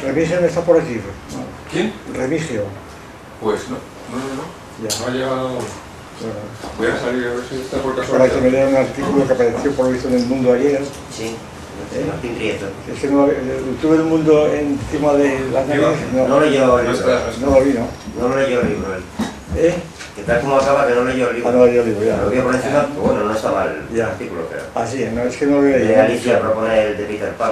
Remigio no está por aquí. ¿Quién? Remigio. Pues no. Ya. No ha llegado. Bueno, Voy a salir a ver si está por para casualidad. que me lea un artículo que apareció por lo visto en El Mundo ayer. Sí, Martín Prieto. Es que no, tuve El Mundo encima de las narices. No leyó el libro. No lo vi, ¿no? No leyó el libro él. Que tal como acaba que no leyó el libro. No leyó el libro, ya. Lo vio por encima, pues bueno, no estaba el Ya. artículo, pero... Ah, sí, no, es que no lo leí. Alicia propone el de Peter Pan.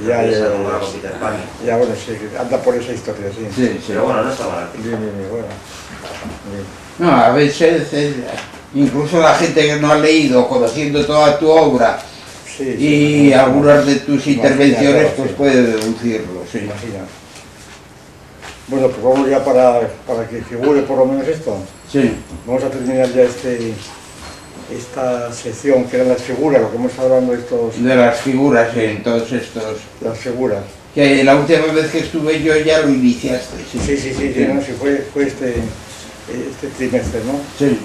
Ya. Con Peter Pan. Ya, bueno, sí, anda por esa historia, sí. Sí. Pero bueno, no estaba el artículo. Bien, bueno. Bien. No, a veces, incluso la gente que no ha leído, conociendo toda tu obra Sí, y algunas de tus intervenciones, claro, pues sí. puede deducirlo, sí. Imagina. Bueno, pues vamos ya para que figure por lo menos esto. Sí, Vamos a terminar ya esta sección que eran las figuras, lo que hemos estado hablando de estos, de las figuras en todos estos... las figuras. Que la última vez que estuve yo ya lo iniciaste, sí. Sí, no, sí, fue este trimestre, ¿no? Sí,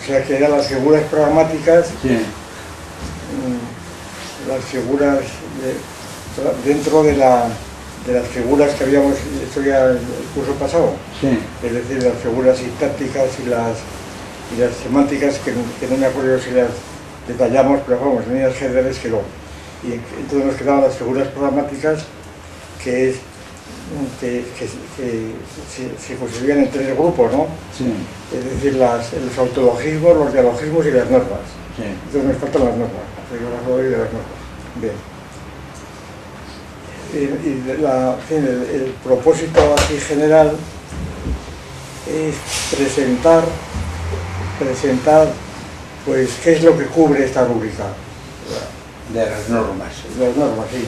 O sea, que eran las figuras programáticas, sí, las figuras dentro de las figuras que habíamos hecho ya el curso pasado. sí. Es decir, las figuras sintácticas y las semánticas, que no me acuerdo si las detallamos, pero vamos, en líneas generales quedó. Y entonces nos quedaban las figuras programáticas, que se constituían en tres grupos, ¿no? Sí, Es decir, los autologismos, los dialogismos y las normas. sí. Entonces me faltan las normas, así que vamos a oír de las normas. Bien. El propósito aquí general es presentar pues qué es lo que cubre esta rúbrica. De las normas. Las normas, sí.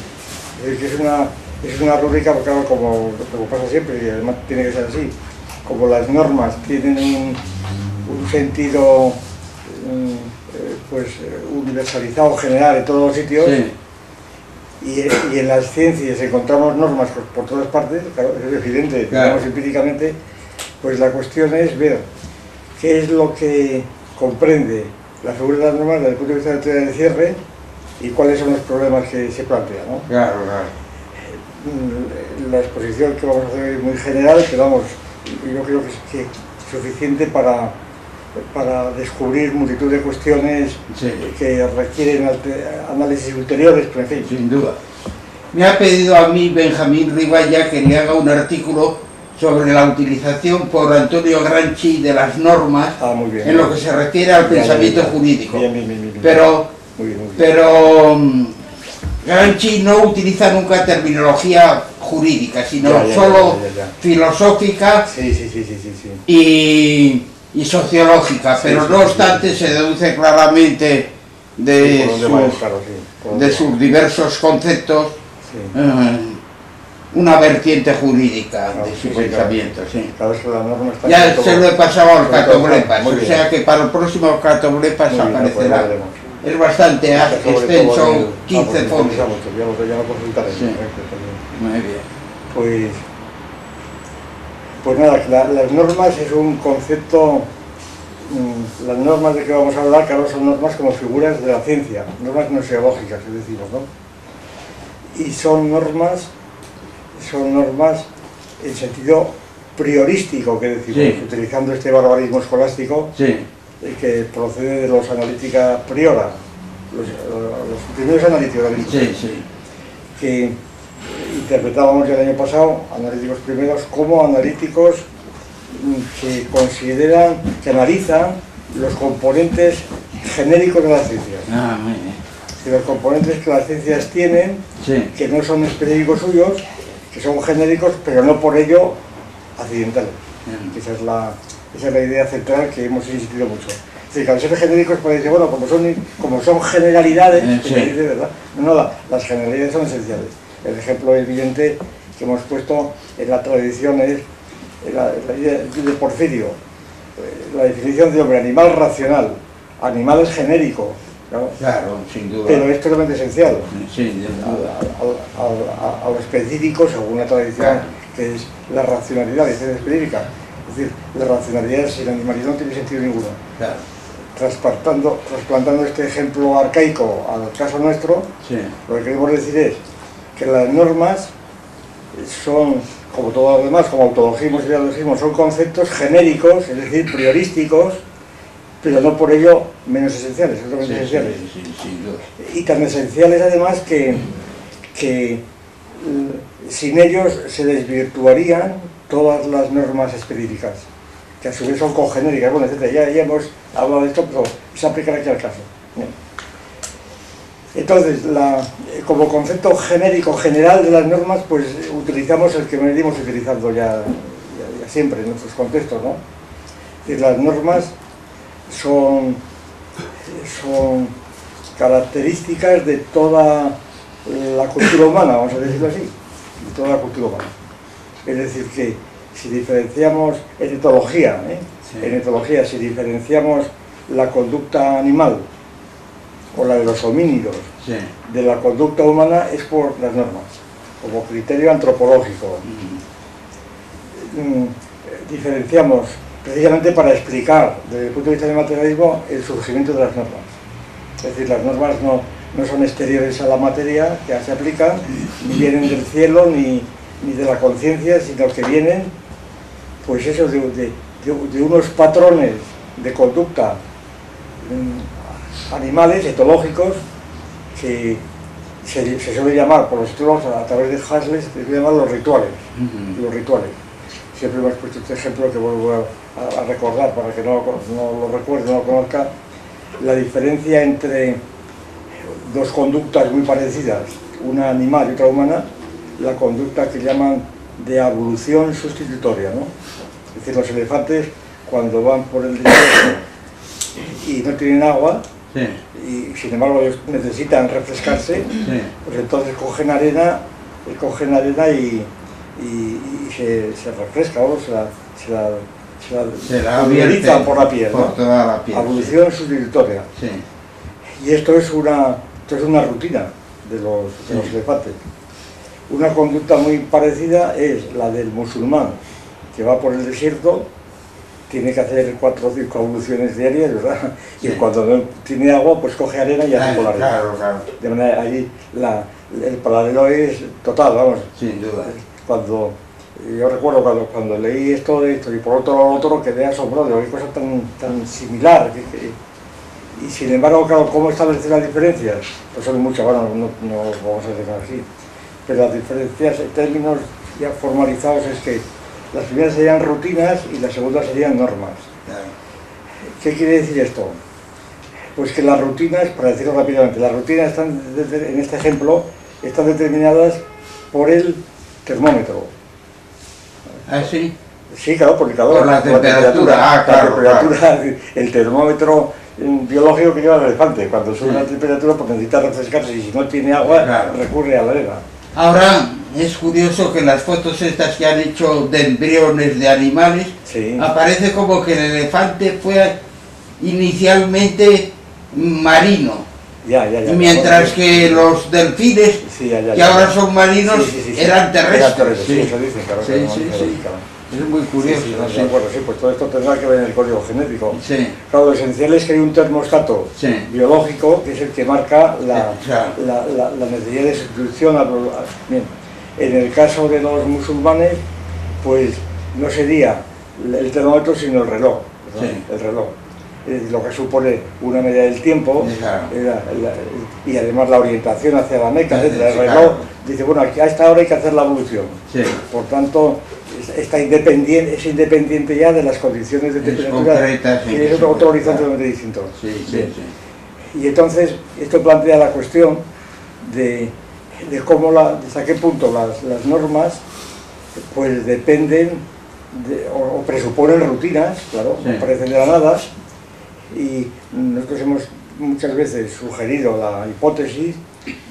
Es decir, que es una rúbrica, porque claro, como pasa siempre, y además tiene que ser así, como las normas tienen un sentido pues universalizado, general en todos los sitios, Sí, y en las ciencias encontramos normas por todas partes, claro, es evidente, Claro. digamos, empíricamente, pues la cuestión es ver qué es lo que comprende la figura de las normas desde el punto de vista de la teoría del cierre y cuáles son los problemas que se plantean, ¿no? claro. La exposición que vamos a hacer es muy general, pero vamos, yo creo que es suficiente para descubrir multitud de cuestiones Sí. que requieren análisis ulteriores, pero en fin. Sin duda. Me ha pedido a mí Benjamín Riballa que le haga un artículo sobre la utilización por Antonio Gramsci de las normas Muy bien. en lo que se refiere al pensamiento jurídico. Bien. Pero Muy bien. Gramsci no utiliza nunca terminología jurídica, sino solo filosófica Sí. y sociológica, pero no obstante se deduce claramente de sus diversos conceptos una vertiente jurídica de su pensamiento. Sí. Claro, es que la norma está Ya aquí se como- lo he pasado al Catoblepas, Muy o bien. sea que para el próximo Catoblepas Muy bien, pues ya aparecerá. veremos. Es bastante extenso, 15 pues folios. ya lo consultaré. Sí. Muy bien. Pues nada, las normas es un concepto, las normas de que vamos a hablar, claro, son normas como figuras de la ciencia, normas gnoseológicas, es decir, ¿no? Y son normas en sentido priorístico, que decimos, Sí. utilizando este barbarismo escolástico, Sí, que procede de los analítica priora, los primeros analíticos, sí. que interpretábamos ya el año pasado, analíticos primeros, como analíticos que consideran, que analizan los componentes genéricos de las ciencias. Muy bien. Que los componentes que las ciencias tienen, Sí, que no son específicos suyos, que son genéricos, pero no por ello accidentales. Esa es la idea central que hemos insistido mucho. Es decir, que al ser genéricos parece, bueno, como son generalidades, Sí. que se dice, ¿verdad? No, las generalidades son esenciales. El ejemplo evidente que hemos puesto en la tradición es la idea de Porfirio, la definición de hombre, animal racional, animal es genérico, ¿no? claro, sin duda. Pero es totalmente esencial. Sí, sin duda. A lo específico, según la tradición, Claro. que es la racionalidad, es específica. Es decir, la racionalidad sin animalidad no tiene sentido ninguno. Claro. Trasplantando este ejemplo arcaico al caso nuestro, Sí, lo que queremos decir es que las normas son, como todo lo demás, como autologismos y dialogismos, son conceptos genéricos, es decir, priorísticos, pero no por ello menos esenciales, totalmente esenciales. Y tan esenciales además que sin ellos se desvirtuarían todas las normas específicas, que a su vez son congenéricas, bueno, etc. Ya hemos hablado de esto, pero se aplicará aquí al caso. Bien. Entonces, como concepto genérico general de las normas, pues utilizamos el que venimos utilizando ya siempre en nuestros contextos, ¿no? Y las normas son características de toda la cultura humana, vamos a decirlo así, de toda la cultura humana. Es decir, que si diferenciamos en etología, en etología, si diferenciamos la conducta animal o la de los homínidos de la conducta humana, es por las normas, como criterio antropológico. Diferenciamos precisamente para explicar, desde el punto de vista del materialismo, el surgimiento de las normas. Es decir, las normas no son exteriores a la materia que se aplican, ni vienen del cielo, ni de la conciencia, sino que vienen, pues eso, de unos patrones de conducta animales, etológicos, que se suele llamar, por los estudios a través de Haslett, se suele llamar los rituales. Los rituales. Siempre hemos puesto este ejemplo que vuelvo a recordar para que no lo recuerde, no lo conozca, la diferencia entre dos conductas muy parecidas, una animal y otra humana, la conducta que llaman de ablución sustitutoria, ¿no? Es decir, los elefantes cuando van por el desierto y no tienen agua, y sin embargo ellos necesitan refrescarse, pues entonces cogen arena y se refresca, o se la pulverizan por la piel, por toda la piel. Ablución sustitutoria. Y esto es una rutina de los elefantes. Una conducta muy parecida es la del musulmán, que va por el desierto, tiene que hacer 4 o 5 abluciones diarias, ¿verdad? Y cuando no tiene agua, pues coge arena y hace con la arena. Claro. De manera ahí el paralelo es total, vamos. Sin duda. Yo recuerdo cuando leí esto y por otro quedé asombrado, digo, qué cosa tan similar. Y sin embargo, claro, ¿cómo establecer las diferencias? Pues son muchas, bueno, no vamos a decir así. Pero las diferencias en términos ya formalizados es que las primeras serían rutinas y las segundas serían normas. ¿Qué quiere decir esto? Pues que las rutinas, para decirlo rápidamente, las rutinas están, en este ejemplo, están determinadas por el termómetro. ¿Ah, sí? Sí, claro, por la temperatura. Claro. El termómetro biológico que lleva el elefante. Cuando sube la temperatura, pues necesita refrescarse y si no tiene agua, recurre a la arena. Ahora, es curioso que en las fotos estas que han hecho de embriones de animales, aparece como que el elefante fue inicialmente marino. Mientras que los delfines, que ahora son marinos, eran terrestres. Eso dicen, claro. Es muy curioso. Pues todo esto tendrá que ver en el código genético. Claro, lo esencial es que hay un termostato biológico que es el que marca la necesidad de sustitución. Bien, en el caso de los musulmanes, pues no sería el termómetro sino el reloj, el reloj. Es decir, lo que supone una medida del tiempo y además la orientación hacia la Meca, etc. El reloj dice, bueno, aquí a esta hora hay que hacer la evolución. Por tanto, es independiente ya de las condiciones de temperatura, y es otro horizonte totalmente distinto. Y entonces, esto plantea la cuestión de cómo, hasta qué punto las normas pues dependen o presuponen rutinas, claro, no parecen de la nada. Y nosotros hemos muchas veces sugerido la hipótesis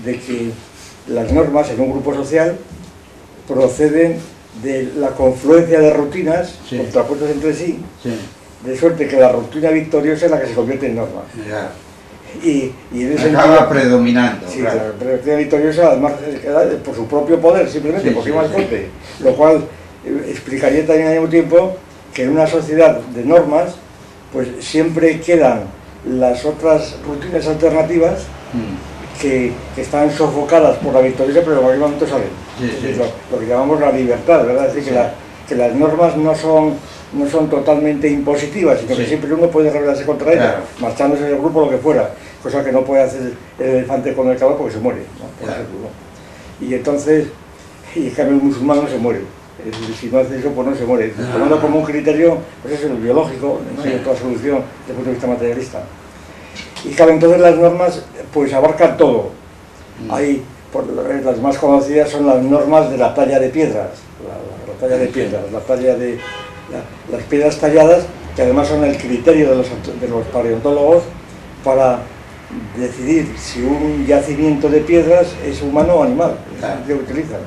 de que las normas en un grupo social proceden de la confluencia de rutinas contrapuestas entre sí, de suerte que la rutina victoriosa es la que se convierte en norma. Y en ese acaba predominando. La rutina victoriosa, además, por su propio poder, simplemente porque es más fuerte. Lo cual explicaría también al mismo tiempo que en una sociedad de normas, pues siempre quedan las otras rutinas alternativas que están sofocadas por la victoria, pero en cualquier momento salen. Sí, Es sí. decir, lo que llamamos la libertad, ¿verdad? Es decir, que las normas no son totalmente impositivas, sino que siempre uno puede rebelarse contra ellas, Claro. marchándose del grupo, lo que fuera, cosa que no puede hacer el elefante con el caballo porque se muere, ¿no? Por Claro. ejemplo, ¿no? Y entonces, y en cambio el musulmán no se muere. Es decir, si no hace eso, pues no se muere. Tomando como un criterio, pues es el biológico, no hay otra solución desde el punto de vista materialista. Y claro, entonces las normas pues abarcan todo. Hay, las más conocidas son las normas de la talla de piedras, la talla de piedras, las piedras talladas, que además son el criterio de los paleontólogos para decidir si un yacimiento de piedras es humano o animal, Claro. es lo que utilizan.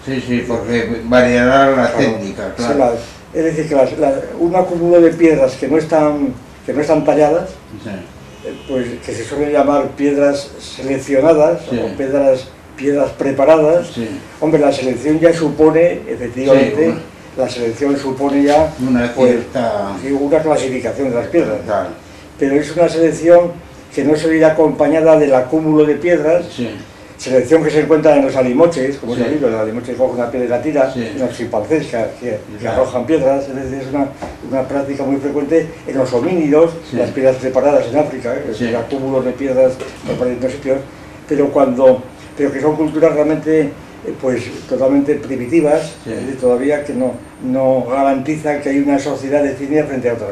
Sí, porque variará la técnica, Sí, claro. es decir, que un acúmulo de piedras que no están talladas, Sí. pues que se suelen llamar piedras seleccionadas, Sí. o piedras preparadas. Sí. Hombre, la selección ya supone, efectivamente, Sí, la selección supone ya Una pues, cierta... sí, una clasificación de las piedras, Claro. pero es una selección que no suele ir acompañada del acúmulo de piedras, Sí. selección que se encuentra en los alimoches, como Sí. se dice, el alimoche coge una piedra y la tira, Sí. en los chimpancés que Claro. arrojan piedras, es decir, es una práctica muy frecuente en los homínidos, Sí. las piedras preparadas en África, Sí. el acúmulo de piedras por varios sitios, pero que son culturas realmente pues totalmente primitivas, Sí. es decir, todavía que no garantizan que hay una sociedad definida frente a otras.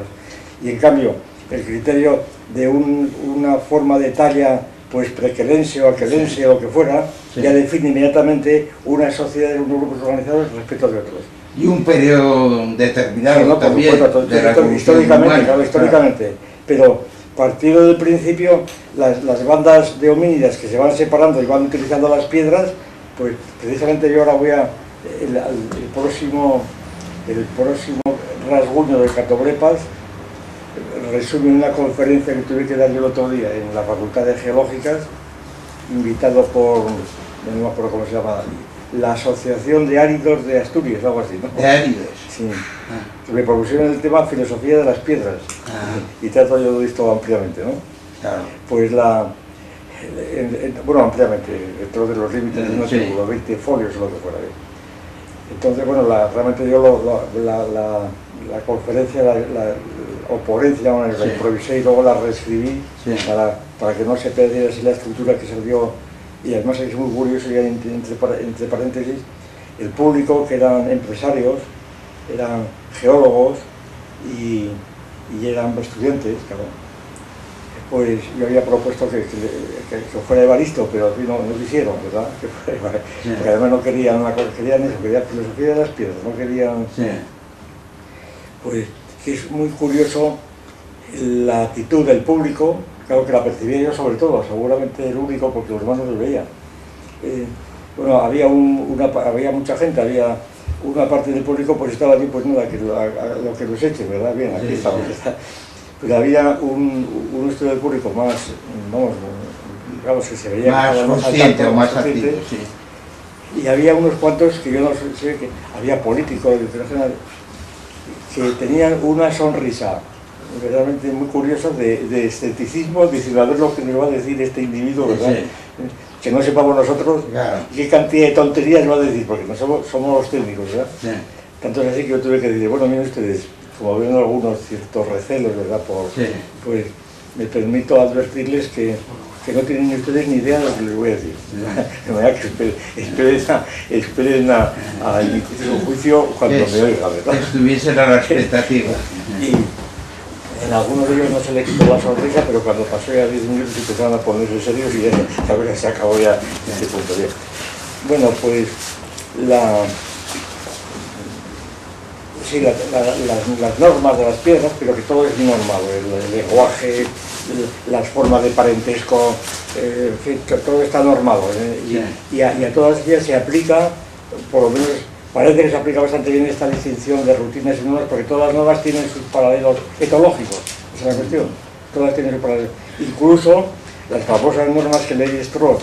Y en cambio, el criterio de una forma de talla pues prequelense o aquelense o lo que fuera, Sí. ya define inmediatamente una sociedad de unos grupos organizados respecto de otros. Y un periodo determinado Sí, no, por también supuesto, de la evolución históricamente, humana, claro, históricamente. Pero partido del principio, las bandas de homínidas que se van separando y van utilizando las piedras, pues precisamente yo ahora voy el próximo rasguño del Catobrepas, resume una conferencia que tuve que dar yo el otro día en la Facultad de Geológicas, invitado por, no me acuerdo cómo se llama, la Asociación de Áridos de Asturias, algo así, ¿no? De áridos. Sí. Que me propusieron el tema filosofía de las piedras. Ah. Y trato yo de esto ampliamente, ¿no? Claro. Pues bueno, ampliamente, dentro de los límites de un Sí. artículo, 20 folios o lo que fuera. Entonces, bueno, realmente yo la conferencia, o ponencia, bueno, la Sí. improvisé y luego la reescribí Sí. para que no se perdiera así la estructura que salió. Y además es muy curioso, ya entre paréntesis, el público, que eran empresarios, eran geólogos y eran estudiantes, claro. Pues yo había propuesto que fuera Evaristo, pero al fin no quisieron, ¿verdad? Que fuera Evaristo. Sí. Porque además no querían una cosa, querían eso, querían filosofía de las piedras, no querían... Sí. Pues que es muy curioso la actitud del público, claro que la percibía yo sobre todo, seguramente el único, porque los demás no los veían. Bueno, había mucha gente, había una parte del público, pues estaba allí, pues nada, lo que los eche, ¿verdad? Bien, aquí Sí, estamos. sí. Pero había un estudio del público más, vamos, digamos que se veía... Más que estaba al consciente tanto, o más consciente. activo, sí. Y había unos cuantos que yo no sé, que había políticos internacionales que tenían una sonrisa verdaderamente muy curiosa de escepticismo, diciendo a ver lo que nos va a decir este individuo, ¿verdad? Sí. Que no sepamos nosotros Claro. qué cantidad de tonterías va a decir, porque no somos los técnicos, ¿verdad? Sí. Tanto es así que yo tuve que decir, bueno, miren ustedes, como ven algunos ciertos recelos, ¿verdad? Sí. Pues me permito advertirles que no tienen ni ustedes ni idea de lo que les voy a decir. De manera que esperen a emitir su juicio cuando me oiga, ¿verdad? Estuviesen a la expectativa. Y en algunos de ellos no se le quitó la sonrisa, pero cuando pasó ya 10 minutos empezaron a ponerse serios y ya se acabó ya este punto. Bien. Bueno, pues las normas de las piedras, pero que todo es normal, el lenguaje, las formas de parentesco, en fin, todo está normado, y a todas ellas se aplica, por lo menos parece que se aplica bastante bien esta distinción de rutinas y normas, porque todas las normas tienen sus paralelos etológicos, esa es la cuestión, todas tienen sus paralelos, incluso las famosas normas que Lévi-Strauss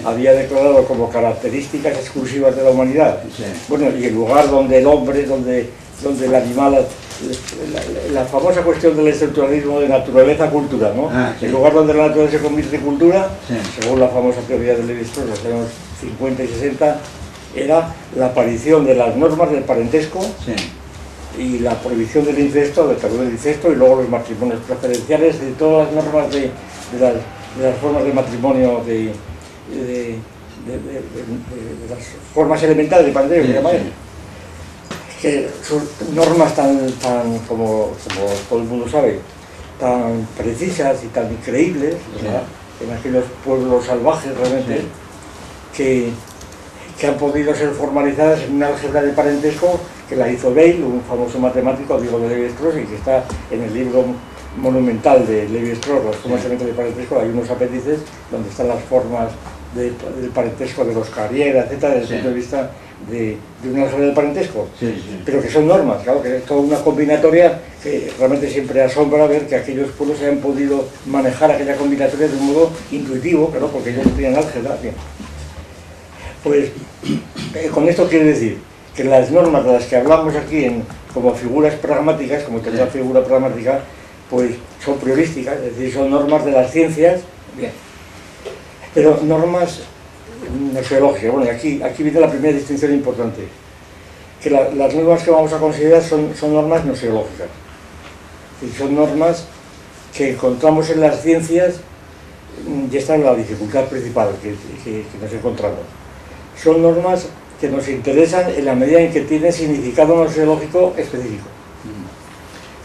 había declarado como características exclusivas de la humanidad. Sí. Bueno, y el lugar donde el hombre, donde donde el animal, la famosa cuestión del estructuralismo de naturaleza-cultura, ¿no? El lugar donde la naturaleza se convierte en cultura, según la famosa teoría de Levi-Strauss de los años 50 y 60, era la aparición de las normas del parentesco y la prohibición del incesto, del tabú del incesto, y luego los matrimonios preferenciales, de todas las normas de las formas de matrimonio, de las formas elementales de parentesco, que llama él. Que son normas tan como todo el mundo sabe, tan precisas y tan increíbles, ¿verdad? En aquellos pueblos salvajes realmente, que han podido ser formalizadas en una álgebra de parentesco que la hizo Weil, un famoso matemático, amigo de Levi-Strauss, y que está en el libro monumental de Levi-Strauss, las formas elementales de parentesco. Hay unos apéndices donde están las formas del parentesco de los Carriera, etcétera, desde el punto de vista de una álgebra de parentesco, pero que son normas, claro, que es toda una combinatoria que realmente siempre asombra ver que aquellos pueblos hayan podido manejar aquella combinatoria de un modo intuitivo, claro, porque ellos no tenían álgebra. Bien. Pues con esto quiere decir que las normas de las que hablamos aquí como figuras pragmáticas, como tendrá figura pragmática, pues son priorísticas, es decir, son normas de las ciencias, bien, pero normas nociológicas. Bueno, y aquí viene la primera distinción importante, que las normas que vamos a considerar son normas nociológicas, y son normas que encontramos en las ciencias, y esta es la dificultad principal que nos encontramos. Son normas que nos interesan en la medida en que tienen significado nociológico específico.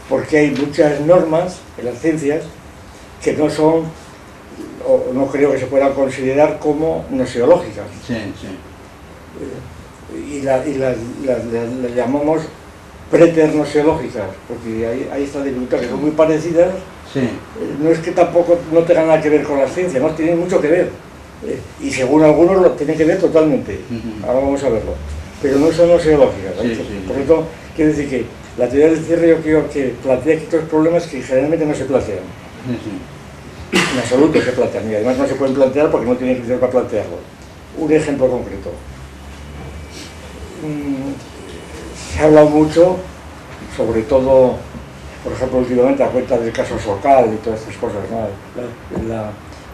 Porque hay muchas normas en las ciencias que no son, o no creo que se puedan considerar como nociológicas. Y las llamamos preternociológicas, porque hay esta dificultad, que son muy parecidas. No es que tampoco no tengan nada que ver con las ciencias, no tienen mucho que ver. Y según algunos lo tienen que ver totalmente. Ahora vamos a verlo. Pero no son nociológicas. Por eso, quiero decir que la teoría del cierre yo creo que plantea aquí otros problemas que generalmente no se plantean. En absoluto se plantean. Y además no se pueden plantear porque no tienen criterio para plantearlo. Un ejemplo concreto. Se ha hablado mucho, sobre todo, por ejemplo, últimamente a cuenta del caso Socal y todas estas cosas, ¿no?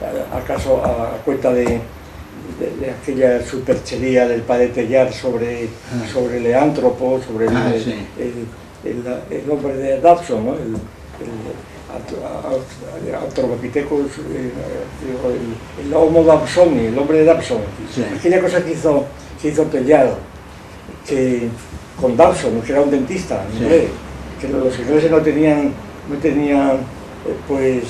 A cuenta de aquella superchería del padre Tellar sobre Leántropo, sobre el hombre de Dabson, ¿no? el Australopithecus, el Homo Dabsoni, el hombre de Dabson. Aquella cosa que hizo Tellar con Dabson, que era un dentista, que los ingleses no tenían pues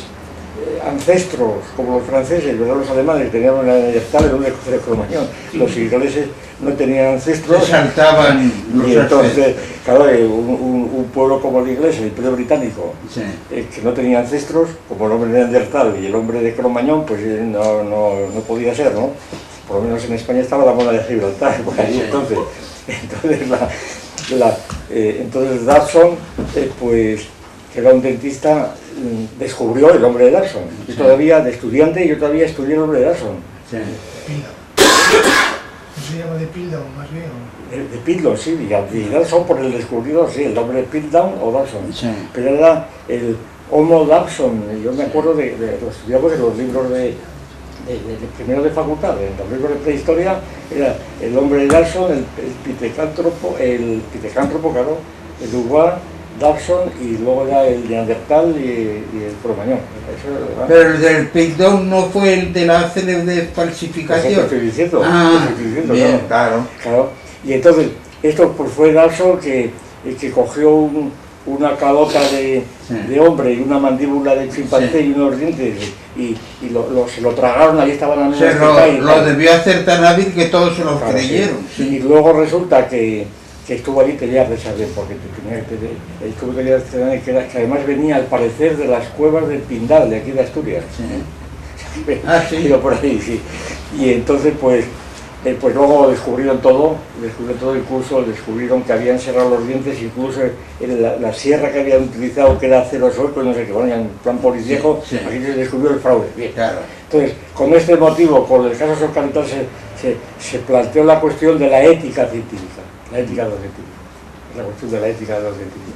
ancestros como los franceses, ¿verdad? Los alemanes tenían una Neandertal, el hombre de Cromañón. Los ingleses no tenían ancestros. Se saltaban los y entonces, claro, un pueblo como el inglés, el Imperio Británico, que no tenía ancestros, como el hombre de Neandertal y el hombre de Cromañón, pues no podía ser, ¿no? Por lo menos en España estaba la mona de Gibraltar, por ahí, entonces Dabson, pues, que era un dentista, descubrió el hombre de Dabson. Yo todavía, de estudiante, yo todavía estudié el hombre de Dabson. ¿No se llama de Piltdown, más bien? De Piltdown, sí, y Dabson por el descubridor, sí, el nombre de Piltdown o Dabson. Pero era el Homo Dabson. Yo me acuerdo lo estudiamos en los libros de primero de facultad, en los libros de prehistoria, era el hombre de Dabson, el pitecántropo, claro, el Uruguay, Dabson, y luego era el Neandertal y el Cromañón. Pero el del Piltdown no fue el de la célebre falsificación. Eso estoy diciendo, bien, claro. Y entonces, esto pues fue Dabson que cogió una calota de hombre y una mandíbula de chimpancé y unos dientes y se lo tragaron, ahí estaban lo debió hacer tan hábil que todos se lo creyeron. Y luego resulta que estuvo allí Tellar de saber, porque estuvo Tellar de saber que además venía al parecer de las cuevas del Pindal, de aquí de Asturias. Pero por ahí, sí. Y entonces pues luego descubrieron todo, incluso descubrieron que habían cerrado los dientes, incluso la sierra que habían utilizado, que era acero sueco, no sé qué, bueno, en plan policíaco, aquí se descubrió el fraude. Bien. Entonces, con este motivo, con el caso Socal, se planteó la cuestión de la ética científica, la ética de los científicos. la cuestión de la ética de los científicos.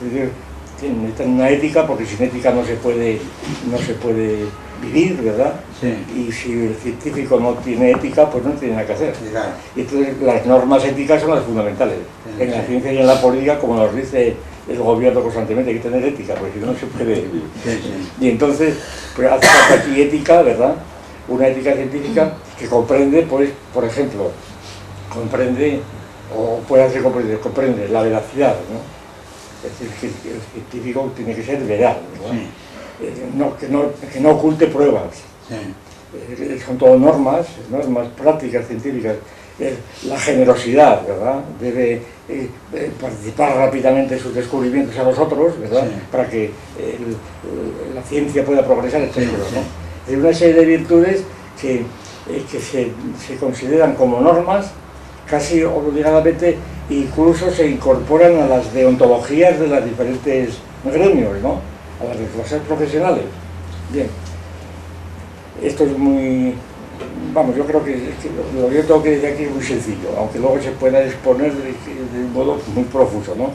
Es decir, necesitan una ética porque sin ética no se puede vivir, ¿verdad? Sí. Y si el científico no tiene ética, pues no tiene nada que hacer. Claro. Y entonces las normas éticas son las fundamentales. Sí, en la sí. ciencia y en la política, como nos dice el gobierno constantemente, hay que tener ética, porque si no, no se puede vivir. Sí, sí. Y entonces, pues hace falta aquí ética, ¿verdad? Una ética científica que comprende, pues, por ejemplo, comprende la veracidad, ¿no? Es decir, que el científico tiene que ser veraz, ¿verdad? Sí. Que no oculte pruebas. Sí. Son todo normas prácticas, científicas. La generosidad, ¿verdad? Debe participar rápidamente en sus descubrimientos a los otros, ¿verdad? Sí. Para que la ciencia pueda progresar, etc. Sí, ¿no? sí. Hay una serie de virtudes que se consideran como normas, casi obligadamente, incluso se incorporan a las deontologías de los diferentes gremios, ¿no? A las clases profesionales. Bien, esto es muy... Vamos, yo creo que lo que yo tengo que decir aquí es muy sencillo, aunque luego se pueda exponer de un modo muy profuso, ¿no?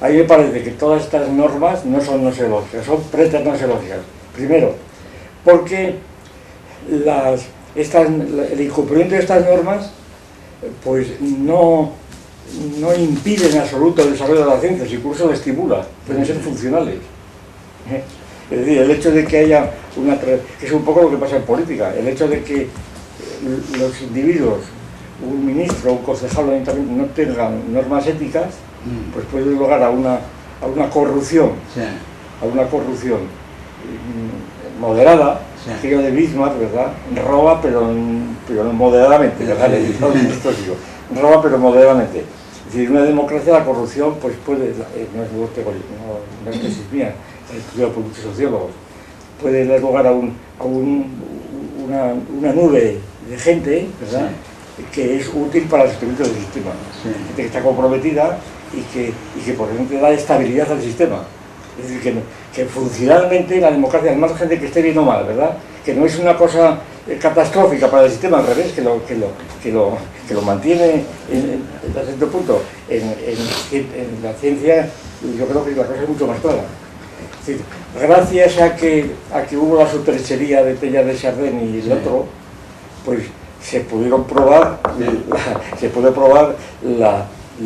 A mí me parece que todas estas normas no son noseológicas, son preternoseológicas. Primero, porque el incumplimiento de estas normas pues no impide en absoluto el desarrollo de la ciencia, incluso lo estimula, pueden ser funcionales. Es decir, el hecho de que haya que es un poco lo que pasa en política, el hecho de que los individuos, un ministro, un concejal o un ayuntamiento no tengan normas éticas, pues puede dar lugar a una corrupción, Sí. a una corrupción moderada, Sí. aquello de Bismarck, ¿verdad? Roba pero moderadamente, ¿verdad? Sí. Roba pero moderadamente. Es decir, en una democracia la corrupción pues puede, no es tesis mía, está estudiado por muchos sociólogos, puede dar lugar a una nube de gente, ¿verdad? Sí. Que es útil para el sostenimiento del sistema. Sí. Gente que está comprometida y que por ejemplo da estabilidad al sistema. Es decir, que funcionalmente la democracia, al margen de que esté bien o mal, ¿verdad? Que no es una cosa catastrófica para el sistema, al revés, que lo mantiene hasta cierto punto. En la ciencia yo creo que la cosa es mucho más clara. Es decir, gracias a que hubo la superchería de Teilhard de Chardin y el otro, pues se pudieron probar,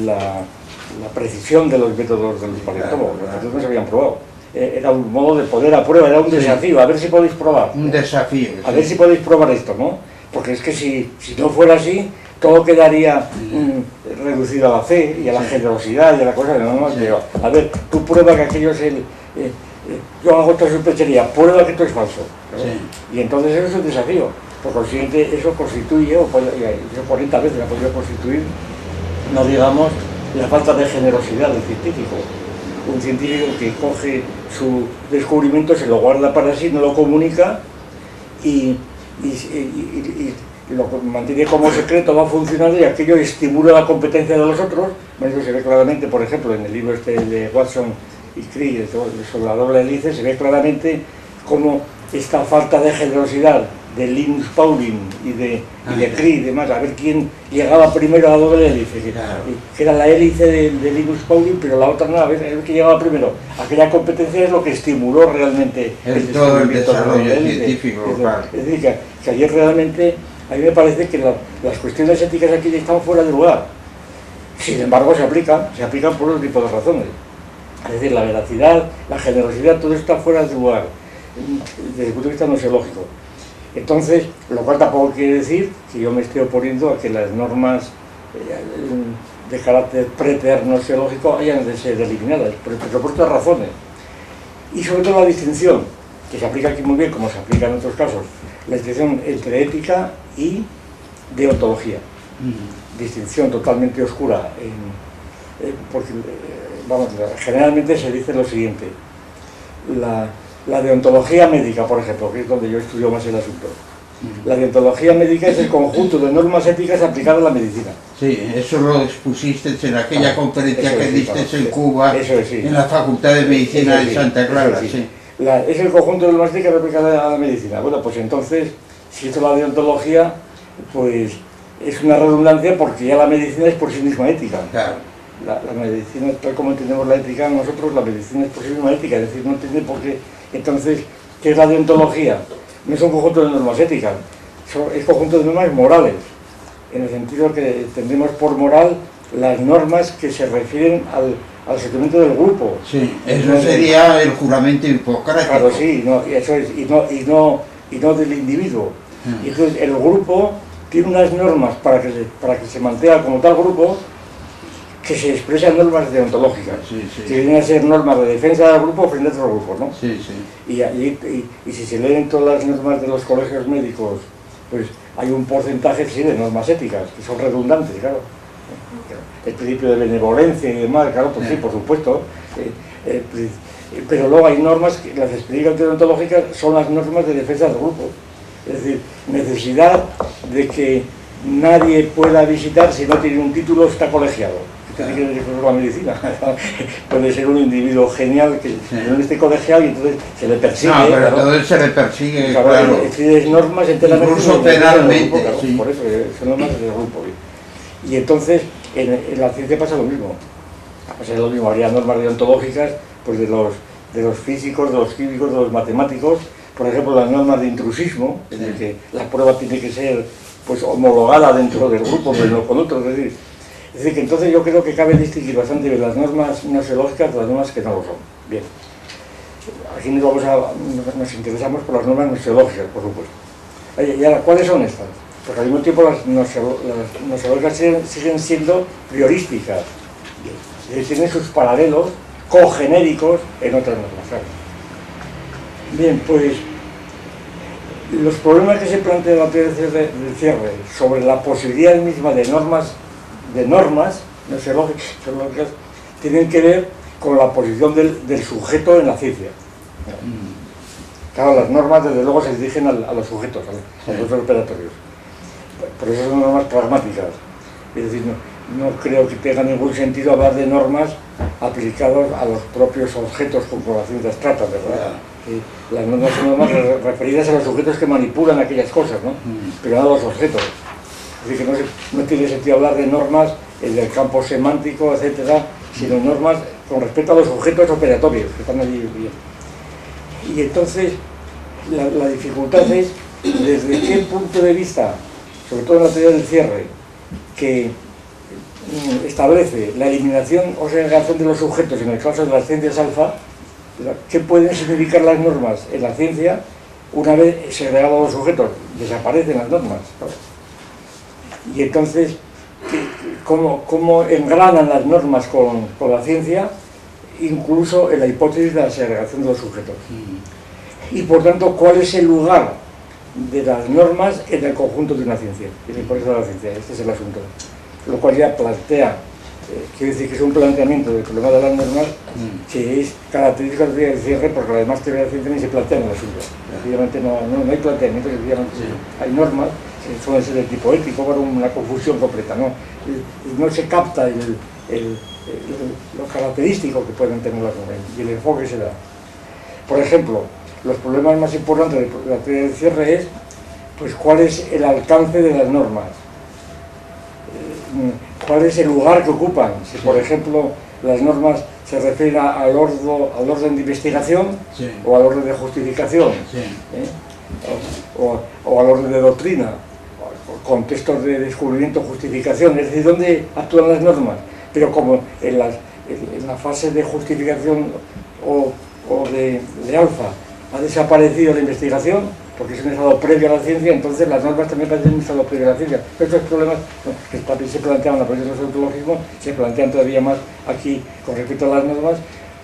la precisión de los métodos de los paleontólogos. Los métodos no se habían probado. Era un modo de poner a prueba, era un desafío, a ver si podéis probar. Un desafío. A ver si podéis probar esto, ¿no? Porque es que si no fuera así, todo quedaría reducido a la fe y a la generosidad y a la cosa. No, pero, a ver, tú prueba que aquello es yo hago esta superchería, prueba que esto es falso. Sí. Y entonces eso es un desafío. Por consiguiente, eso constituye, o 40 veces ha podido constituir, no digamos, la falta de generosidad del científico. Un científico que coge su descubrimiento, se lo guarda para sí, no lo comunica y lo mantiene como secreto, va funcionando y aquello estimula la competencia de los otros. Eso se ve claramente, por ejemplo, en el libro de Watson y Crick sobre la doble hélice, se ve claramente cómo esta falta de generosidad de Linus Pauling y de Crick y demás, a ver quién llegaba primero a la doble hélice, que era la hélice de Linus Pauling, pero la otra no, a ver quién llegaba primero. Aquella competencia es lo que estimuló realmente todo el desarrollo científico. Es decir, que ayer realmente, a mí me parece que las cuestiones éticas aquí están fuera de lugar. Sin embargo, se aplican por otro tipo de razones. Es decir, la veracidad, la generosidad, todo está fuera de lugar, desde el punto de vista noseológico. Entonces, lo cual tampoco quiere decir que yo me esté oponiendo a que las normas de carácter preternoseológico hayan de ser eliminadas, por otras razones. Y sobre todo la distinción, que se aplica aquí muy bien, como se aplica en otros casos, la distinción entre ética y deontología. Distinción totalmente oscura, porque vamos, generalmente se dice lo siguiente: la deontología médica, por ejemplo, que es donde yo estudio más el asunto. La deontología médica es el conjunto de normas éticas aplicadas a la medicina. Sí, eso lo expusiste en aquella conferencia que diste en Cuba, sí. En la Facultad de Medicina de Santa Clara. Sí. Es el conjunto de normas éticas aplicadas a la medicina. Bueno, pues entonces, si esto es la deontología, pues es una redundancia porque ya la medicina es por sí misma ética. Claro. la medicina, tal como entendemos la ética nosotros, la medicina es por sí misma ética, es decir, no entiende por qué. Entonces, ¿qué es la deontología? No es un conjunto de normas éticas, es conjunto de normas morales, en el sentido que entendemos por moral las normas que se refieren al sentimiento del grupo. Sí, eso sería el juramento hipocrático. Claro, sí, eso es, y no del individuo. Y entonces el grupo tiene unas normas para que se mantenga como tal grupo, que se expresan normas deontológicas, que vienen a ser normas de defensa del grupo frente a otros grupos, ¿no? Sí, sí. Y si se leen todas las normas de los colegios médicos, pues hay un porcentaje sí, de normas éticas, que son redundantes, claro. El principio de benevolencia y demás, claro, pues sí, por supuesto. Pero luego hay normas, las específicas deontológicas son las normas de defensa del grupo. Es decir, necesidad de que nadie pueda visitar si no tiene un título, está colegiado. ¿Qué quiere decir la medicina? Puede ser un individuo genial que no esté colegiado y entonces se le persigue. No, pero entonces se le persigue, claro. Es normas enteramente. Incluso penalmente, grupo, claro, sí. Por eso son normas del grupo. Y entonces en la ciencia pasa lo mismo. Pasa lo mismo, habría normas deontológicas pues de los físicos, de los químicos, de los matemáticos. Por ejemplo, las normas de intrusismo, en el que la prueba tiene que ser pues homologada dentro del grupo, pero no con otros. Es decir, que entonces yo creo que cabe distinguir bastante bien las normas gnoseológicas de las normas que no lo son. Bien. Aquí nos interesamos por las normas gnoseológicas, por supuesto. Y ahora, ¿cuáles son estas? Porque al mismo tiempo las gnoseológicas siguen siendo priorísticas. Es decir, tienen sus paralelos cogenéricos en otras normas, ¿sabes? Bien, pues los problemas que se plantean en la teoría del cierre sobre la posibilidad misma de normas gnoseológicas tienen que ver con la posición del sujeto en la ciencia. Claro, las normas desde luego se dirigen a los sujetos, a los operatorios. Por eso son normas pragmáticas. Es decir, no creo que tenga ningún sentido hablar de normas aplicadas a los propios objetos como la ciencia trata, ¿verdad? Las normas son normas referidas a los sujetos que manipulan aquellas cosas, ¿no? Pero no a los objetos. Es decir, que no tiene sentido hablar de normas del campo semántico, etcétera, sino normas con respecto a los objetos operatorios que están allí. Y entonces, la dificultad es desde qué punto de vista, sobre todo en la teoría del cierre, que establece la eliminación o segregación de los sujetos en el caso de las ciencias alfa, ¿qué pueden significar las normas en la ciencia una vez segregados los sujetos? Desaparecen las normas. Y entonces, ¿cómo engranan las normas con la ciencia, incluso en la hipótesis de la segregación de los sujetos? Y por tanto, ¿cuál es el lugar de las normas en el conjunto de una ciencia, en el proceso de la ciencia? Este es el asunto. Lo cual ya plantea, quiere decir que es un planteamiento del problema de las normas que es característica de la teoría del cierre, porque las demás teorías de la ciencia ni se plantean en el asunto. Sencillamente no hay planteamiento, hay normas que suelen ser de tipo ético, pero una confusión completa, no se capta lo característico que pueden tener las normas y el enfoque se da. Por ejemplo, los problemas más importantes de la teoría del cierre es pues cuál es el alcance de las normas, cuál es el lugar que ocupan, si por ejemplo las normas se refieren al orden de investigación o al orden de justificación, o al orden de doctrina, contextos de descubrimiento, justificación, es decir, ¿dónde actúan las normas? Pero como en la fase de justificación o de alfa ha desaparecido la investigación, porque es un estado previo a la ciencia, entonces las normas también parecen un estado previo a la ciencia. Pero estos problemas que también se planteaban en la proyección del ontologismo, se plantean todavía más aquí con respecto a las normas,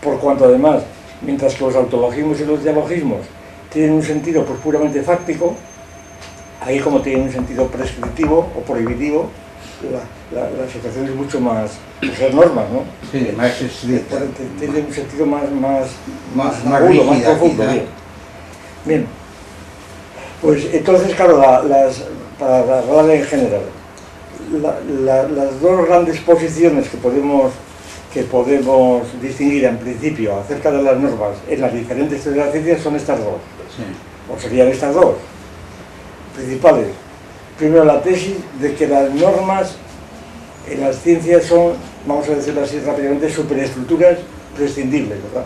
por cuanto además, mientras que los autologismos y los dialogismos tienen un sentido pues puramente fáctico, ahí como tienen un sentido prescriptivo o prohibitivo, la situación es mucho más, ser normas, ¿no? Sí, más estricta. Tiene un sentido más agudo, rígida, más profundo. Bien, pues entonces, claro, para hablar en general, las dos grandes posiciones que podemos distinguir en principio acerca de las normas en las diferentes teorías de la ciencia son estas dos, o serían estas dos principales. Primero, la tesis de que las normas en las ciencias son vamos a decirlo así rápidamente, superestructuras prescindibles, ¿verdad?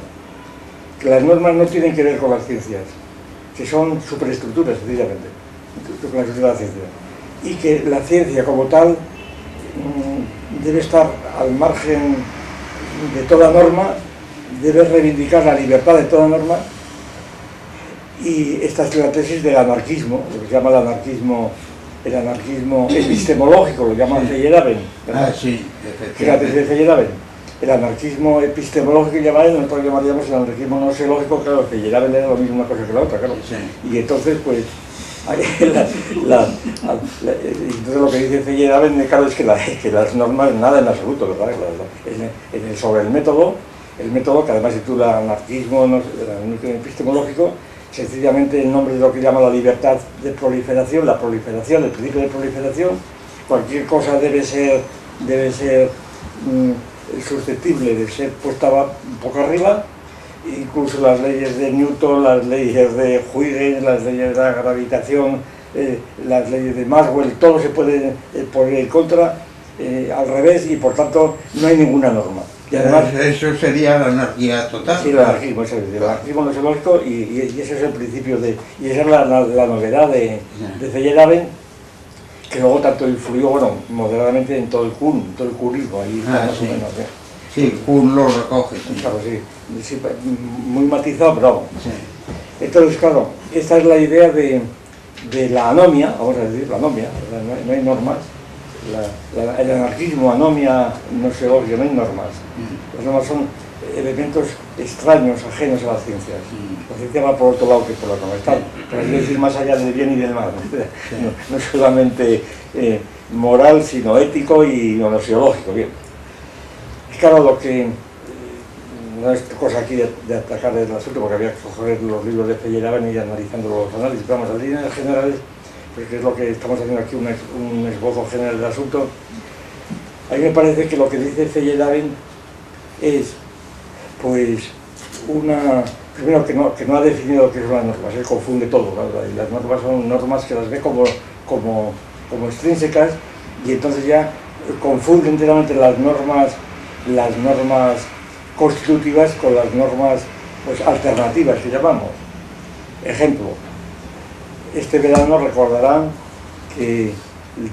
Que las normas no tienen que ver con las ciencias, que son superestructuras, sencillamente, con la estructura de la ciencia. Y que la ciencia como tal debe estar al margen de toda norma, debe reivindicar la libertad de toda norma, y esta es la tesis del anarquismo, lo que se llama el anarquismo epistemológico, lo llama Feyerabend. Sí, Que es la tesis de Feyerabend. El anarquismo epistemológico nosotros llamaríamos el anarquismo noseológico, claro, Feyerabend era lo mismo una cosa que la otra, claro. Sí. Y entonces, pues, entonces lo que dice Feyerabend, claro, es que las normas, nada en absoluto, ¿verdad? Sobre el método que además se titula anarquismo epistemológico, sencillamente el nombre de lo que llama la libertad de proliferación, el principio de proliferación, cualquier cosa debe ser susceptible de ser puesta un poco arriba, incluso las leyes de Newton, las leyes de Huygens, las leyes de la gravitación, las leyes de Maxwell, todo se puede poner en contra, al revés, y por tanto no hay ninguna norma. Y además, eso sería la anarquía total. Sí, el anarquismo noseológico, y ese es el principio y esa es la novedad de Feyerabend, que luego tanto influyó, bueno, moderadamente en todo el Kuhnismo, ahí está más o menos. Sí, Kuhn lo recoge. Sí. Claro, sí, muy matizado, pero vamos. Sí. Entonces, claro, esta es la idea de la anomia, vamos a decir, la anomia, no hay normas. El anarquismo, anomia, no sé, no hay normas. Las normas son elementos extraños, ajenos a las ciencias. La ciencia va por otro lado que por la norma. Está, pero es decir, más allá del bien y del mal. No solamente moral, sino ético y noseológico. Bien. Y claro, lo que no es cosa aquí de atacar el asunto, porque había que coger los libros de Feyerabend y ir analizando los análisis, pero vamos, las líneas generales, porque es lo que estamos haciendo aquí, un esbozo general del asunto. A mí me parece que lo que dice Feyerabend es, pues, primero que no ha definido qué son las normas, él confunde todo, ¿verdad? Y las normas son normas que las ve como extrínsecas, y entonces ya confunde enteramente las normas constitutivas con las normas, pues, alternativas que llamamos. Ejemplo, este verano recordarán que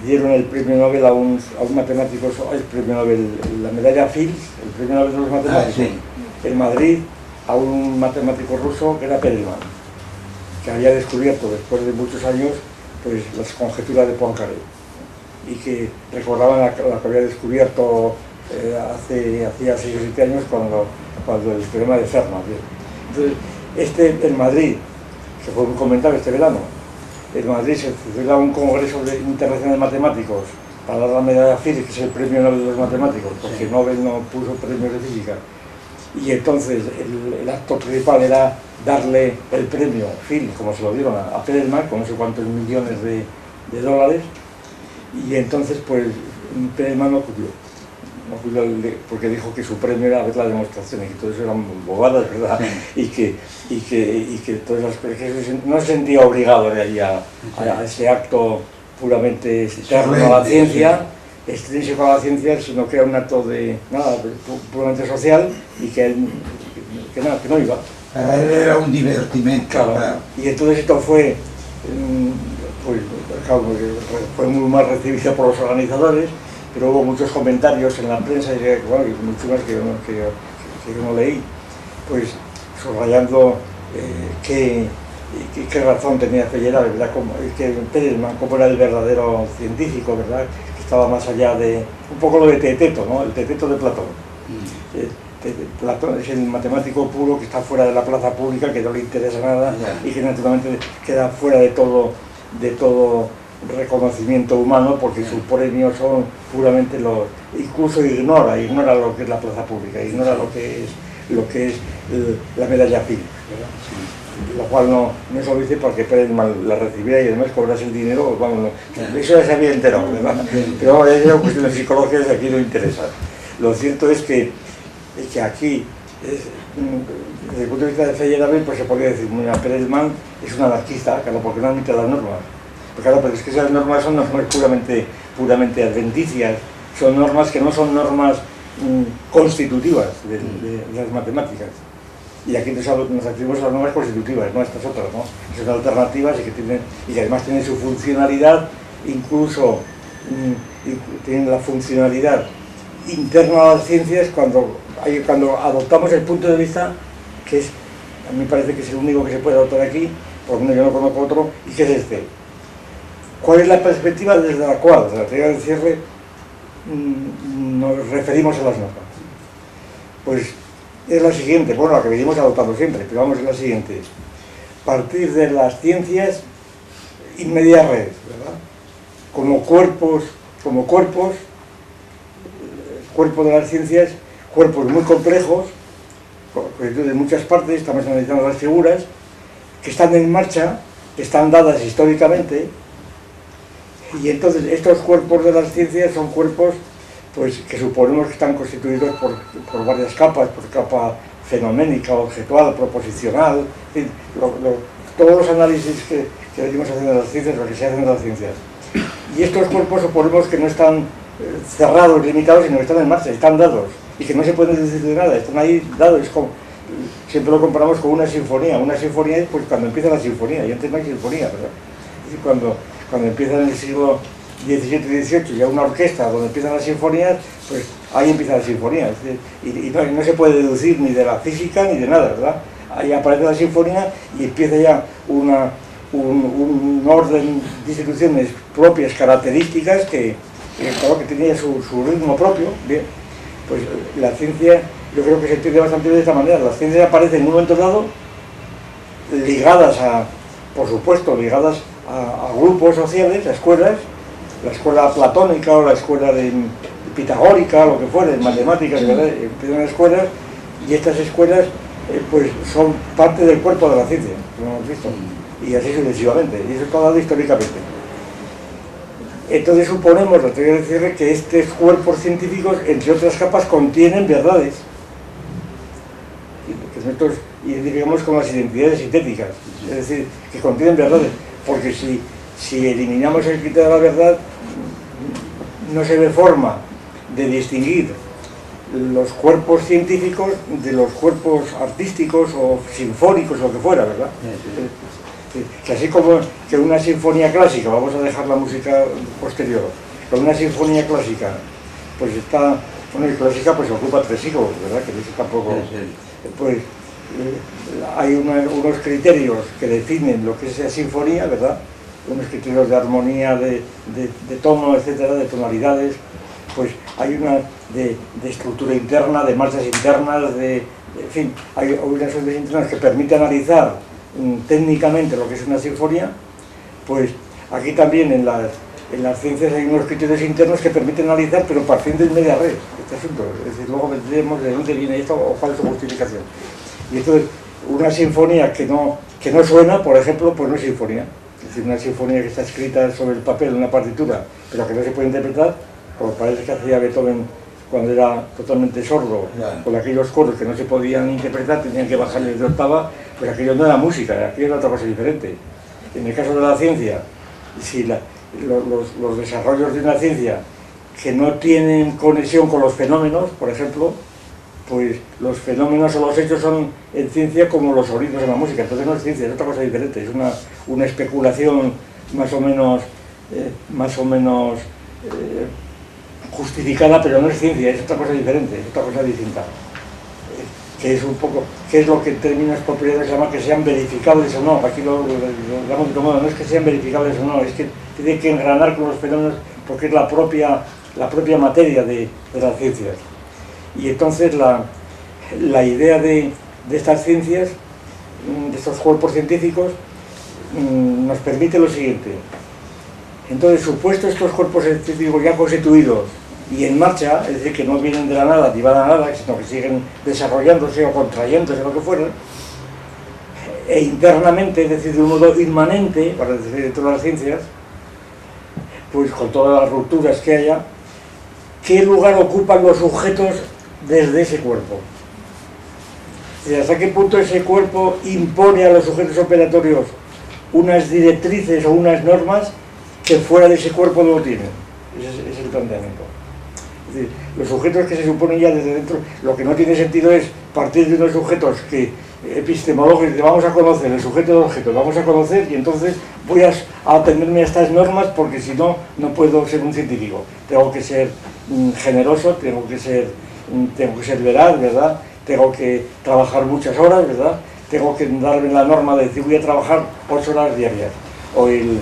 dieron el premio Nobel a un matemático, el premio Nobel, la medalla Fields, el premio Nobel de los matemáticos, en Madrid, a un matemático ruso que era Perelman, que había descubierto después de muchos años, pues, las conjeturas de Poincaré, y que recordaban la que había descubierto hacía 6 o 7 años cuando el teorema de Fermat. Entonces, en Madrid, que fue un comentario este verano, en Madrid se celebraba un congreso internacional de matemáticos para dar la medalla Fields, que es el premio Nobel de los matemáticos, porque Nobel no puso premios de física. Y entonces el acto principal era darle el premio Fields, como se lo dieron a Perelman, con no sé cuántos millones de dólares, y entonces pues Perelman no cumplió, porque dijo que su premio era ver la demostración y que todo eso eran bobadas, ¿verdad? Y que todas las cosas, que no se sentía obligado de ahí a ese acto puramente externo a la ciencia, extrínseco a la ciencia, sino que era un acto puramente social, y que no iba. Para él era un divertimento. Claro. Y entonces esto fue, pues, claro, fue muy mal recibido por los organizadores, pero hubo muchos comentarios en la prensa, y muchos más que yo no leí, pues subrayando qué razón tenía Feyerabend, ¿verdad? Que Perelman, como era el verdadero científico, ¿verdad? Que estaba más allá de un poco lo de Teeteto, ¿no? El Teeteto de Platón. Platón es el matemático puro que está fuera de la plaza pública, que no le interesa nada y que naturalmente queda fuera de todo reconocimiento humano, porque sus premios son puramente incluso ignora lo que es la plaza pública, ignora lo que es la medalla Fields, ¿verdad? Lo cual no se lo dice porque Perelman la recibiera y además cobrase el dinero, eso ya se había enterado, ¿verdad? Pero ya es una cuestión de psicología que aquí no interesa. Lo cierto es que aquí, desde el punto de vista de Feyerabend, pues se podría decir, mira, Perelman es un anarquista, claro, porque no admite las normas. Claro, pero es que esas normas son normas puramente adventicias, son normas que no son normas constitutivas de las matemáticas. Y aquí nos atribuimos a las normas constitutivas, no estas otras, ¿no? Son alternativas y que además tienen su funcionalidad, incluso tienen la funcionalidad interna a las ciencias cuando adoptamos el punto de vista que es, a mí me parece que es el único que se puede adoptar aquí, por lo menos yo no conozco otro, y que es este. ¿Cuál es la perspectiva desde la cual, desde la teoría del cierre, nos referimos a las normas? Pues es la siguiente, bueno, la que venimos adoptando siempre, pero vamos, es la siguiente. Partir de las ciencias in media res, ¿verdad? Como cuerpos, cuerpo de las ciencias, cuerpos muy complejos, de muchas partes, estamos analizando las figuras, que están en marcha, que están dadas históricamente, y entonces estos cuerpos de las ciencias son cuerpos pues, que suponemos que están constituidos por varias capas, por capa fenoménica, objetual, proposicional, en fin, todos los análisis que venimos haciendo de las ciencias, lo que se hacen de las ciencias. Y estos cuerpos suponemos que no están cerrados, limitados, sino que están en marcha, están dados, y que no se pueden decir de nada, están ahí dados. Siempre lo comparamos con una sinfonía. Una sinfonía es pues cuando empieza la sinfonía, y antes no hay sinfonía, ¿verdad? Es decir, cuando empieza en el siglo XVII y XVIII ya una orquesta donde empiezan las sinfonías, pues ahí empieza la sinfonía. Es decir, y no se puede deducir ni de la física ni de nada, ¿verdad? Ahí aparece la sinfonía y empieza ya un orden de instituciones propias, características, que tenía su ritmo propio. Bien, pues la ciencia, yo creo que se entiende bastante de esta manera. Las ciencias aparecen en un momento dado ligadas por supuesto, ligadas a grupos sociales, a escuelas, la escuela platónica o la escuela pitagórica, lo que fuera, de matemáticas, ¿verdad? Empiezan escuelas, y estas escuelas pues son parte del cuerpo de la ciencia, como hemos visto, y así sucesivamente, y eso está dado históricamente. Entonces suponemos, la teoría del cierre, que estos cuerpos científicos, entre otras capas, contienen verdades, que nosotros identificamos como las identidades sintéticas, es decir, que contienen verdades, porque si eliminamos el criterio de la verdad, no se ve forma de distinguir los cuerpos científicos de los cuerpos artísticos o sinfónicos o lo que fuera, ¿verdad? Que así como que una sinfonía clásica, vamos a dejar la música posterior, pero una sinfonía clásica, pues está, bueno, y clásica pues ocupa 3 siglos, ¿verdad? Que eso tampoco, pues hay unos criterios que definen lo que es la sinfonía, ¿verdad? Unos criterios de armonía, de tono, etcétera, de tonalidades, pues hay una de estructura interna, de marchas internas, en fin, hay unas fuentes internas que permiten analizar técnicamente lo que es una sinfonía. Pues aquí también en las ciencias hay unos criterios internos que permiten analizar, pero partiendo de media red, este asunto, es decir, luego veremos de dónde viene esto o cuál es su justificación. Y entonces, una sinfonía que no suena, por ejemplo, pues no es sinfonía. Es decir, una sinfonía que está escrita sobre el papel, una partitura, pero que no se puede interpretar, como parece que hacía Beethoven cuando era totalmente sordo, con aquellos coros que no se podían interpretar, tenían que bajarles de octava, pues aquello no era música, aquello era otra cosa diferente. En el caso de la ciencia, si los desarrollos de una ciencia que no tienen conexión con los fenómenos, por ejemplo, pues los fenómenos o los hechos son en ciencia como los sonidos en la música, entonces no es ciencia, es otra cosa diferente, es una especulación más o menos justificada, pero no es ciencia, es otra cosa diferente, es otra cosa distinta, que es un poco, que es lo que en términos populares se llama que sean verificables o no. Aquí lo damos de otro modo, no es que sean verificables o no, es que tiene que engranar con los fenómenos porque es la propia materia de las ciencias. Y entonces la idea de estas ciencias, de estos cuerpos científicos, nos permite lo siguiente. Entonces, supuesto estos cuerpos científicos ya constituidos y en marcha, es decir, que no vienen de la nada ni van a nada, sino que siguen desarrollándose o contrayéndose, lo que fuera, e internamente, es decir, de un modo inmanente, para decir de todas las ciencias, pues con todas las rupturas que haya, ¿qué lugar ocupan los sujetos desde ese cuerpo? Y hasta qué punto ese cuerpo impone a los sujetos operatorios unas directrices o unas normas que fuera de ese cuerpo no lo tienen. Ese es el planteamiento. Es decir, los sujetos que se suponen ya desde dentro, lo que no tiene sentido es partir de unos sujetos que epistemológicos, vamos a conocer el sujeto del objeto, vamos a conocer y entonces voy a atenderme a estas normas porque si no, no puedo ser un científico. Tengo que ser generoso, tengo que ser veraz, ¿verdad? Tengo que trabajar muchas horas, ¿verdad? Tengo que darme la norma de decir voy a trabajar 8 horas diarias o el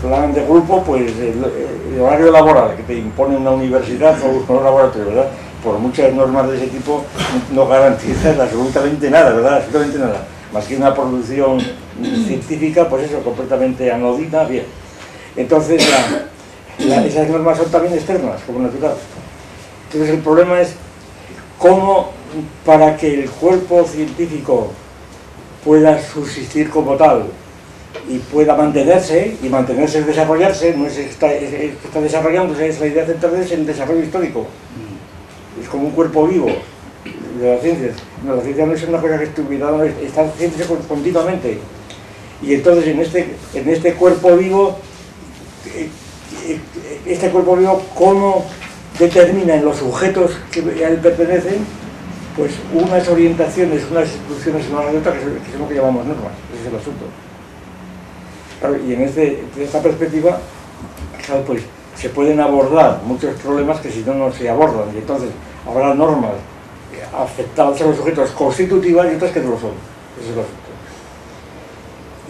plan de grupo, pues el horario laboral que te impone una universidad o un laboratorio, ¿verdad? Por muchas normas de ese tipo no garantizan absolutamente nada, ¿verdad? Absolutamente nada. Más que una producción científica, pues eso, completamente anodina, bien. Entonces, esas normas son también externas, como natural. Entonces el problema es cómo, para que el cuerpo científico pueda subsistir como tal y pueda mantenerse, y mantenerse es desarrollarse, no es que está desarrollándose, es la idea central, es el desarrollo histórico. Es como un cuerpo vivo de las ciencias. No, la ciencia no es una cosa que está haciéndose continuamente. Y entonces en este cuerpo vivo, ¿cómo determina en los sujetos que a él pertenecen, pues unas orientaciones, unas instrucciones en una y otra, que es lo que llamamos normas? Ese es el asunto. Claro, y en esta perspectiva, claro, pues se pueden abordar muchos problemas que si no, no se abordan, y entonces habrá normas afectadas a los sujetos constitutivas y otras que no lo son. Ese es el asunto.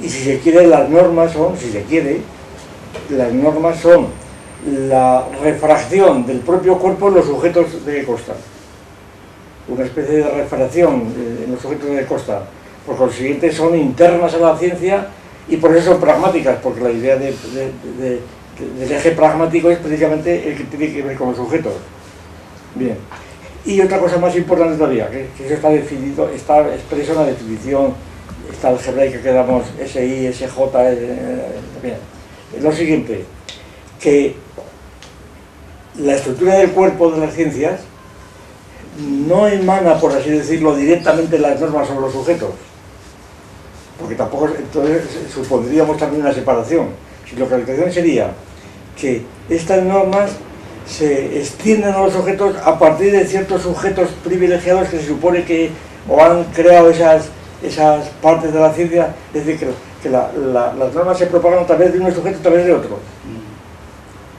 Y si se quiere, las normas son la refracción del propio cuerpo en los sujetos de que constan. Una especie de refracción en los sujetos de que constan. Por consiguiente, son internas a la ciencia y por eso son pragmáticas, porque la idea del eje pragmático es precisamente el que tiene que ver con los sujetos. Bien. Y otra cosa más importante todavía, que eso está definido, está expreso en la definición esta algebraica que damos SI, SJ, bien. Es lo siguiente, que la estructura del cuerpo de las ciencias no emana, por así decirlo, directamente las normas sobre los sujetos, porque tampoco, entonces supondríamos también una separación, sino que la cuestión sería que estas normas se extienden a los sujetos a partir de ciertos sujetos privilegiados que se supone que o han creado esas partes de la ciencia, es decir, que las normas se propagan a través de unos sujetos, a través de otros.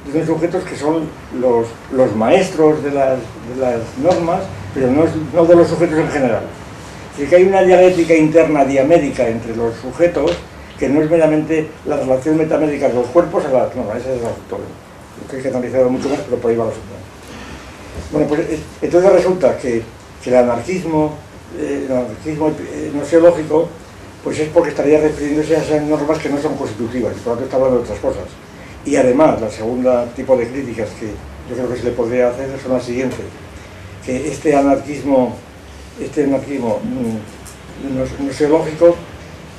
De unos sujetos que son los maestros de las normas, pero no de los sujetos en general. Es decir, que hay una dialéctica interna diamédica entre los sujetos, que no es meramente la relación metamédica de los cuerpos a las normas. Ese es el asunto. Hay que analizarlo mucho más, pero por ahí va el asunto. Bueno, pues entonces resulta que el anarquismo noseológico, pues es porque estaría refiriéndose a esas normas que no son constitutivas, y por lo tanto está hablando de otras cosas. Y además, la segunda tipo de críticas que yo creo que se le podría hacer son las siguientes, que este anarquismo noseológico,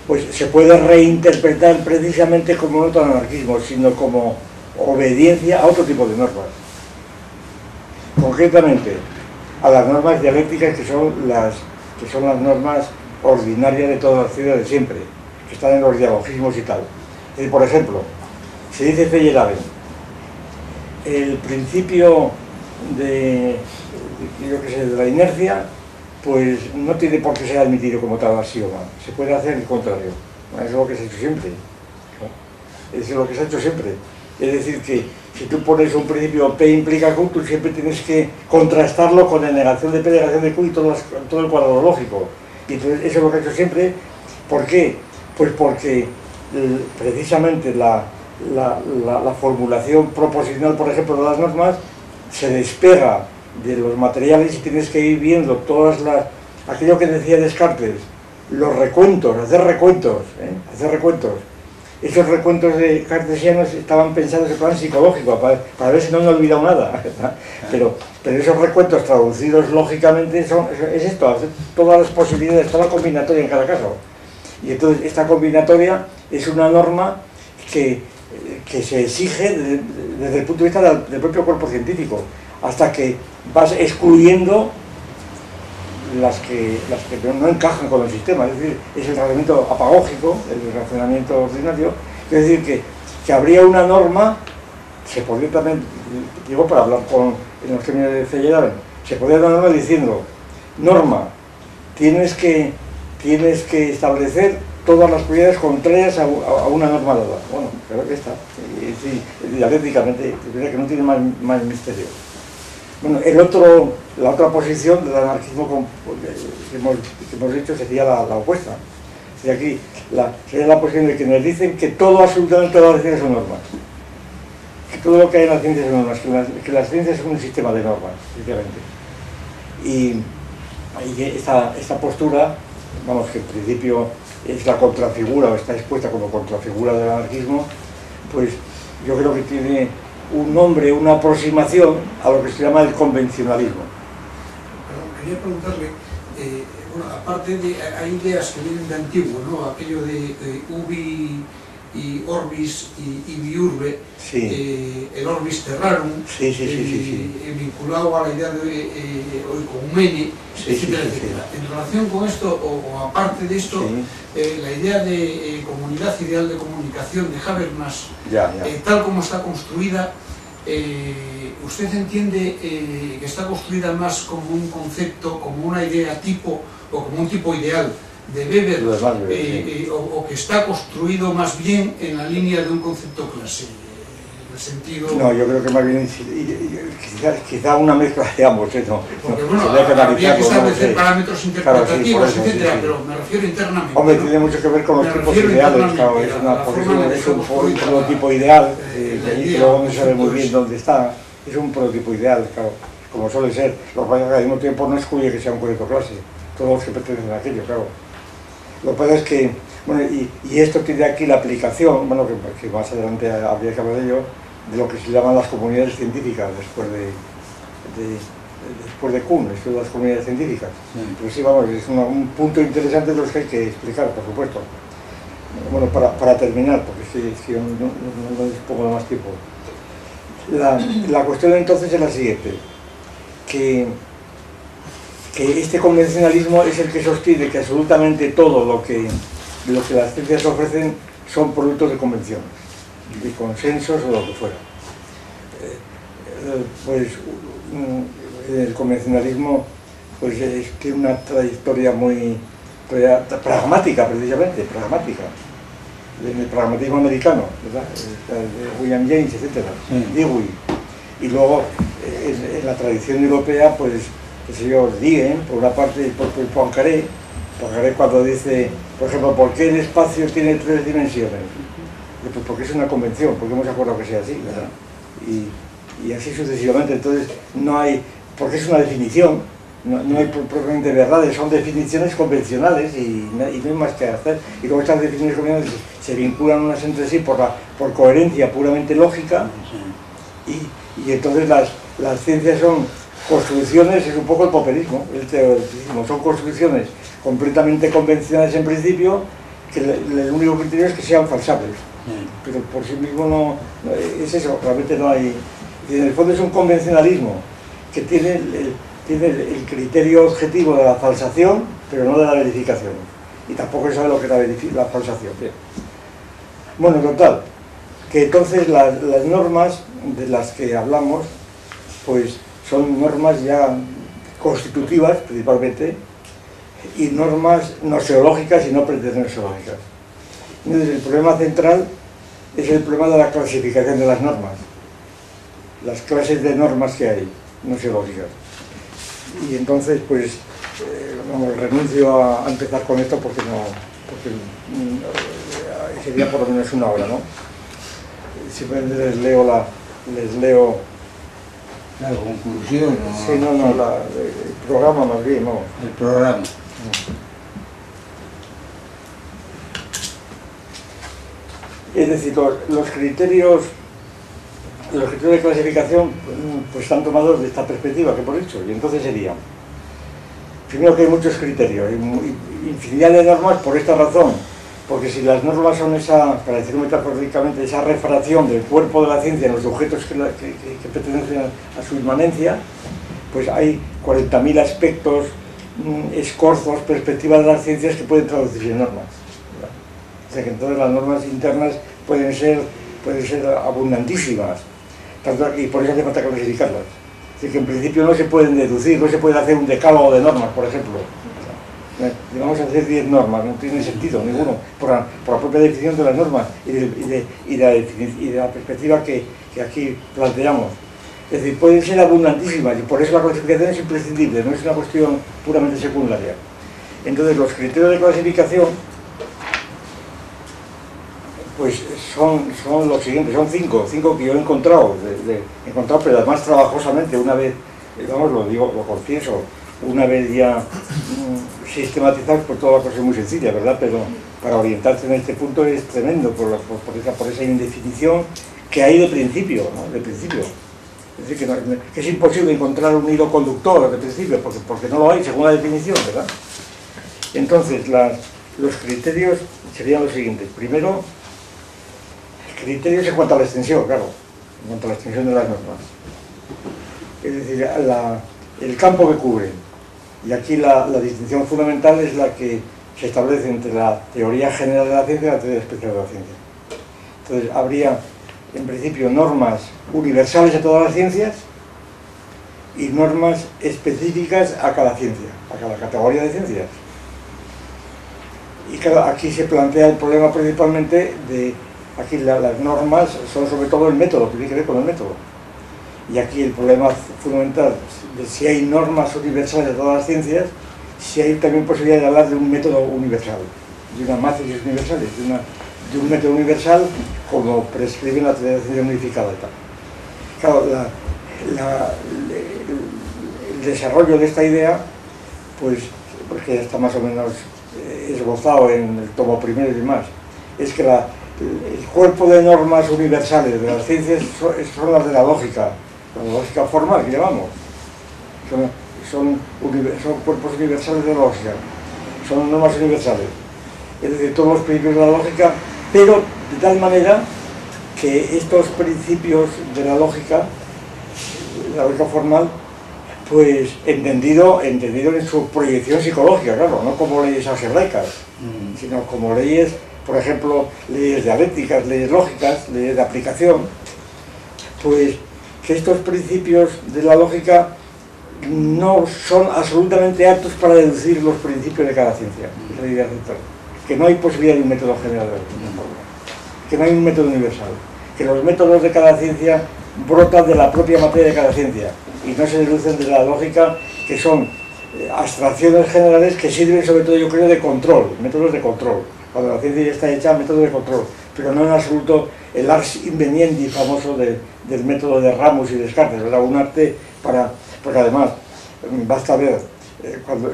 pues se puede reinterpretar precisamente como no tan anarquismo, sino como obediencia a otro tipo de normas. Concretamente, a las normas dialécticas que son las normas ordinarias de todas las ciencias de siempre, que están en los dialogismos y tal. Es decir, por ejemplo, se dice Feyerabend, el principio de la inercia, pues no tiene por qué ser admitido como tal axioma, se puede hacer el contrario. Eso es lo que se ha hecho siempre. Eso es lo que se ha hecho siempre. Es decir, que si tú pones un principio P implica Q, tú siempre tienes que contrastarlo con la negación de P, negación de Q y todo el cuadro lógico. Y entonces eso es lo que ha hecho siempre. ¿Por qué? Pues porque precisamente la formulación proposicional, por ejemplo, de las normas, se despega de los materiales y tienes que ir viendo aquello que decía Descartes, los recuentos, hacer recuentos. Esos recuentos de cartesianos estaban pensados en plan psicológico, para ver si no han olvidado nada. Pero esos recuentos traducidos lógicamente es esto, hacer todas las posibilidades, toda la combinatoria en cada caso. Y entonces esta combinatoria es una norma que se exige desde el punto de vista del propio cuerpo científico, hasta que vas excluyendo las que no encajan con el sistema. Es decir, es el razonamiento apagógico, el razonamiento ordinario. Es decir, que habría una norma se podría también, digo para hablar en los términos de Feyerabend, se podría dar una norma diciendo, norma, tienes que establecer todas las propiedades contrarias a una norma dada. Bueno, claro que está, dialécticamente, que no tiene más misterio. Bueno, la otra posición del anarquismo que hemos dicho sería la opuesta. Aquí sería la posición de quienes dicen que absolutamente todas las ciencias son normas. Que todo lo que hay en las ciencias son normas, que las ciencias son un sistema de normas, efectivamente. Y esta postura, vamos, que en principio es la contrafigura, o está expuesta como contrafigura del anarquismo, pues yo creo que tiene un nombre, una aproximación a lo que se llama el convencionalismo. Perdón, quería preguntarle, bueno, aparte de, hay ideas que vienen de antiguo, ¿no? Aquello de ubi y orbis y biurbe, sí. El orbis terrarum, sí. Vinculado a la idea de oikoumene, etcétera, etcétera. En relación con esto, o aparte de esto, la idea de comunidad ideal de comunicación de Habermas, tal como está construida, ¿usted entiende que está construida más como un concepto, como una idea tipo, o como un tipo ideal de Weber, o que está construido más bien en la línea de un concepto clase, en el sentido... No, yo creo que más bien quizá una mezcla de ambos, ¿no? Porque bueno, habría que establecer parámetros interpretativos, claro, etcétera, pero me refiero internamente. Hombre, tiene mucho que ver con los tipos ideales, claro, es un prototipo ideal, que luego no se sabe muy bien dónde está, es un prototipo ideal, claro, como suele ser. Lo que pasa es que al mismo tiempo no excluye que sea un proyecto clase, todos los que pertenecen a aquello, claro. Lo que pasa es que, bueno, y esto tiene aquí la aplicación, bueno, que más adelante habría que hablar de ello, de lo que se llaman las comunidades científicas después de Kuhn, esto de las comunidades científicas. Pero sí, vamos, es un punto interesante de los que hay que explicar, por supuesto. Bueno, para terminar, porque es que yo no dispongo de más tiempo. La cuestión entonces es la siguiente, que este convencionalismo es el que sostiene que absolutamente todo lo que las ciencias ofrecen son productos de convenciones, de consensos o lo que fuera. Pues el convencionalismo pues tiene una trayectoria muy pragmática, precisamente, pragmática, en el pragmatismo americano, ¿verdad? De William James, etc. Dewey. Y luego en la tradición europea, pues el señor Digen, por una parte, por Poincaré cuando dice, por ejemplo, ¿por qué el espacio tiene 3 dimensiones? Pues porque es una convención, porque hemos acordado que sea así, ¿verdad? Y así sucesivamente. Entonces, no hay, porque es una definición, no hay propiamente verdades, son definiciones convencionales y no hay más que hacer. Y luego estas definiciones convencionales se vinculan unas entre sí por coherencia puramente lógica, y entonces las ciencias son construcciones, es un poco el poperismo, el teoreticismo, son construcciones completamente convencionales en principio, que el único criterio es que sean falsables, pero por sí mismo no es eso, realmente no hay. Y en el fondo es un convencionalismo que tiene el criterio objetivo de la falsación, pero no de la verificación, y tampoco sabe lo que es la falsación. Bueno, total, que entonces las normas de las que hablamos, pues son normas ya constitutivas, principalmente, y normas noseológicas y no pretensiológicas. Entonces, el problema central es el problema de la clasificación de las normas, las clases de normas que hay, noseológicas. Y entonces, pues, renuncio a empezar con esto porque sería por lo menos una hora, ¿no? Simplemente les leo la conclusión, ¿no? Sí, el programa más bien, ¿no? El programa. Es decir, los criterios de clasificación pues están tomados de esta perspectiva que hemos dicho, y entonces sería, primero que hay muchos criterios, infinidad de normas por esta razón, porque si las normas son para decirlo metafóricamente, esa refracción del cuerpo de la ciencia en los objetos que pertenecen a su inmanencia, pues hay 40.000 aspectos, escorzos, perspectivas de las ciencias que pueden traducirse en normas. O sea que entonces las normas internas pueden ser abundantísimas. y por eso hace falta clasificarlas. Es decir, que en principio no se pueden deducir, no se puede hacer un decálogo de normas, por ejemplo. Vamos a hacer 10 normas, no tiene sentido ninguno, por la propia definición de las normas y de la perspectiva que aquí planteamos. Es decir, pueden ser abundantísimas y por eso la clasificación es imprescindible, no es una cuestión puramente secundaria. Entonces, los criterios de clasificación pues son los siguientes, son cinco que yo he encontrado, pero además trabajosamente, una vez, vamos, lo confieso, una vez ya sistematizados, pues toda la cosa es muy sencilla, ¿verdad? Pero para orientarse en este punto es tremendo por esa indefinición que hay de principio, ¿no? De principio. Es decir, que es imposible encontrar un hilo conductor de principio, porque no lo hay según la definición, ¿verdad? Entonces, los criterios serían los siguientes. Primero, criterios en cuanto a la extensión, claro, en cuanto a la extensión de las normas. Es decir, el campo que cubren. Y aquí la distinción fundamental es la que se establece entre la teoría general de la ciencia y la teoría especial de la ciencia. Entonces, habría, en principio, normas universales a todas las ciencias y normas específicas a cada ciencia, a cada categoría de ciencias. Y claro, aquí se plantea el problema principalmente de... Aquí las normas son sobre todo el método, que tiene que ver con el método. Y aquí el problema fundamental de si hay normas universales de todas las ciencias, si hay también posibilidad de hablar de un método universal, de una matriz universal, de un método universal como prescribe la teoría de ciencia unificada y tal. Claro, el desarrollo de esta idea, pues, porque está más o menos esbozado en el tomo primero y demás, es que el cuerpo de normas universales de las ciencias son las de la lógica formal que llamamos. Son cuerpos universales de la lógica, son normas universales. Es decir, todos los principios de la lógica, pero de tal manera que estos principios de la lógica formal, pues entendido en su proyección psicológica, claro, no como leyes algebraicas, sino como leyes, por ejemplo, leyes dialécticas, leyes lógicas, leyes de aplicación, pues que estos principios de la lógica no son absolutamente aptos para deducir los principios de cada ciencia, es la idea central. Que no hay posibilidad de un método general, que no hay un método universal, que los métodos de cada ciencia brotan de la propia materia de cada ciencia y no se deducen de la lógica, que son abstracciones generales que sirven sobre todo, yo creo, de control, métodos de control. Cuando la ciencia ya está hecha, métodos de control, pero no en absoluto el ars inveniendi famoso del método de Ramus y Descartes, ¿verdad? Un arte porque además basta ver cuando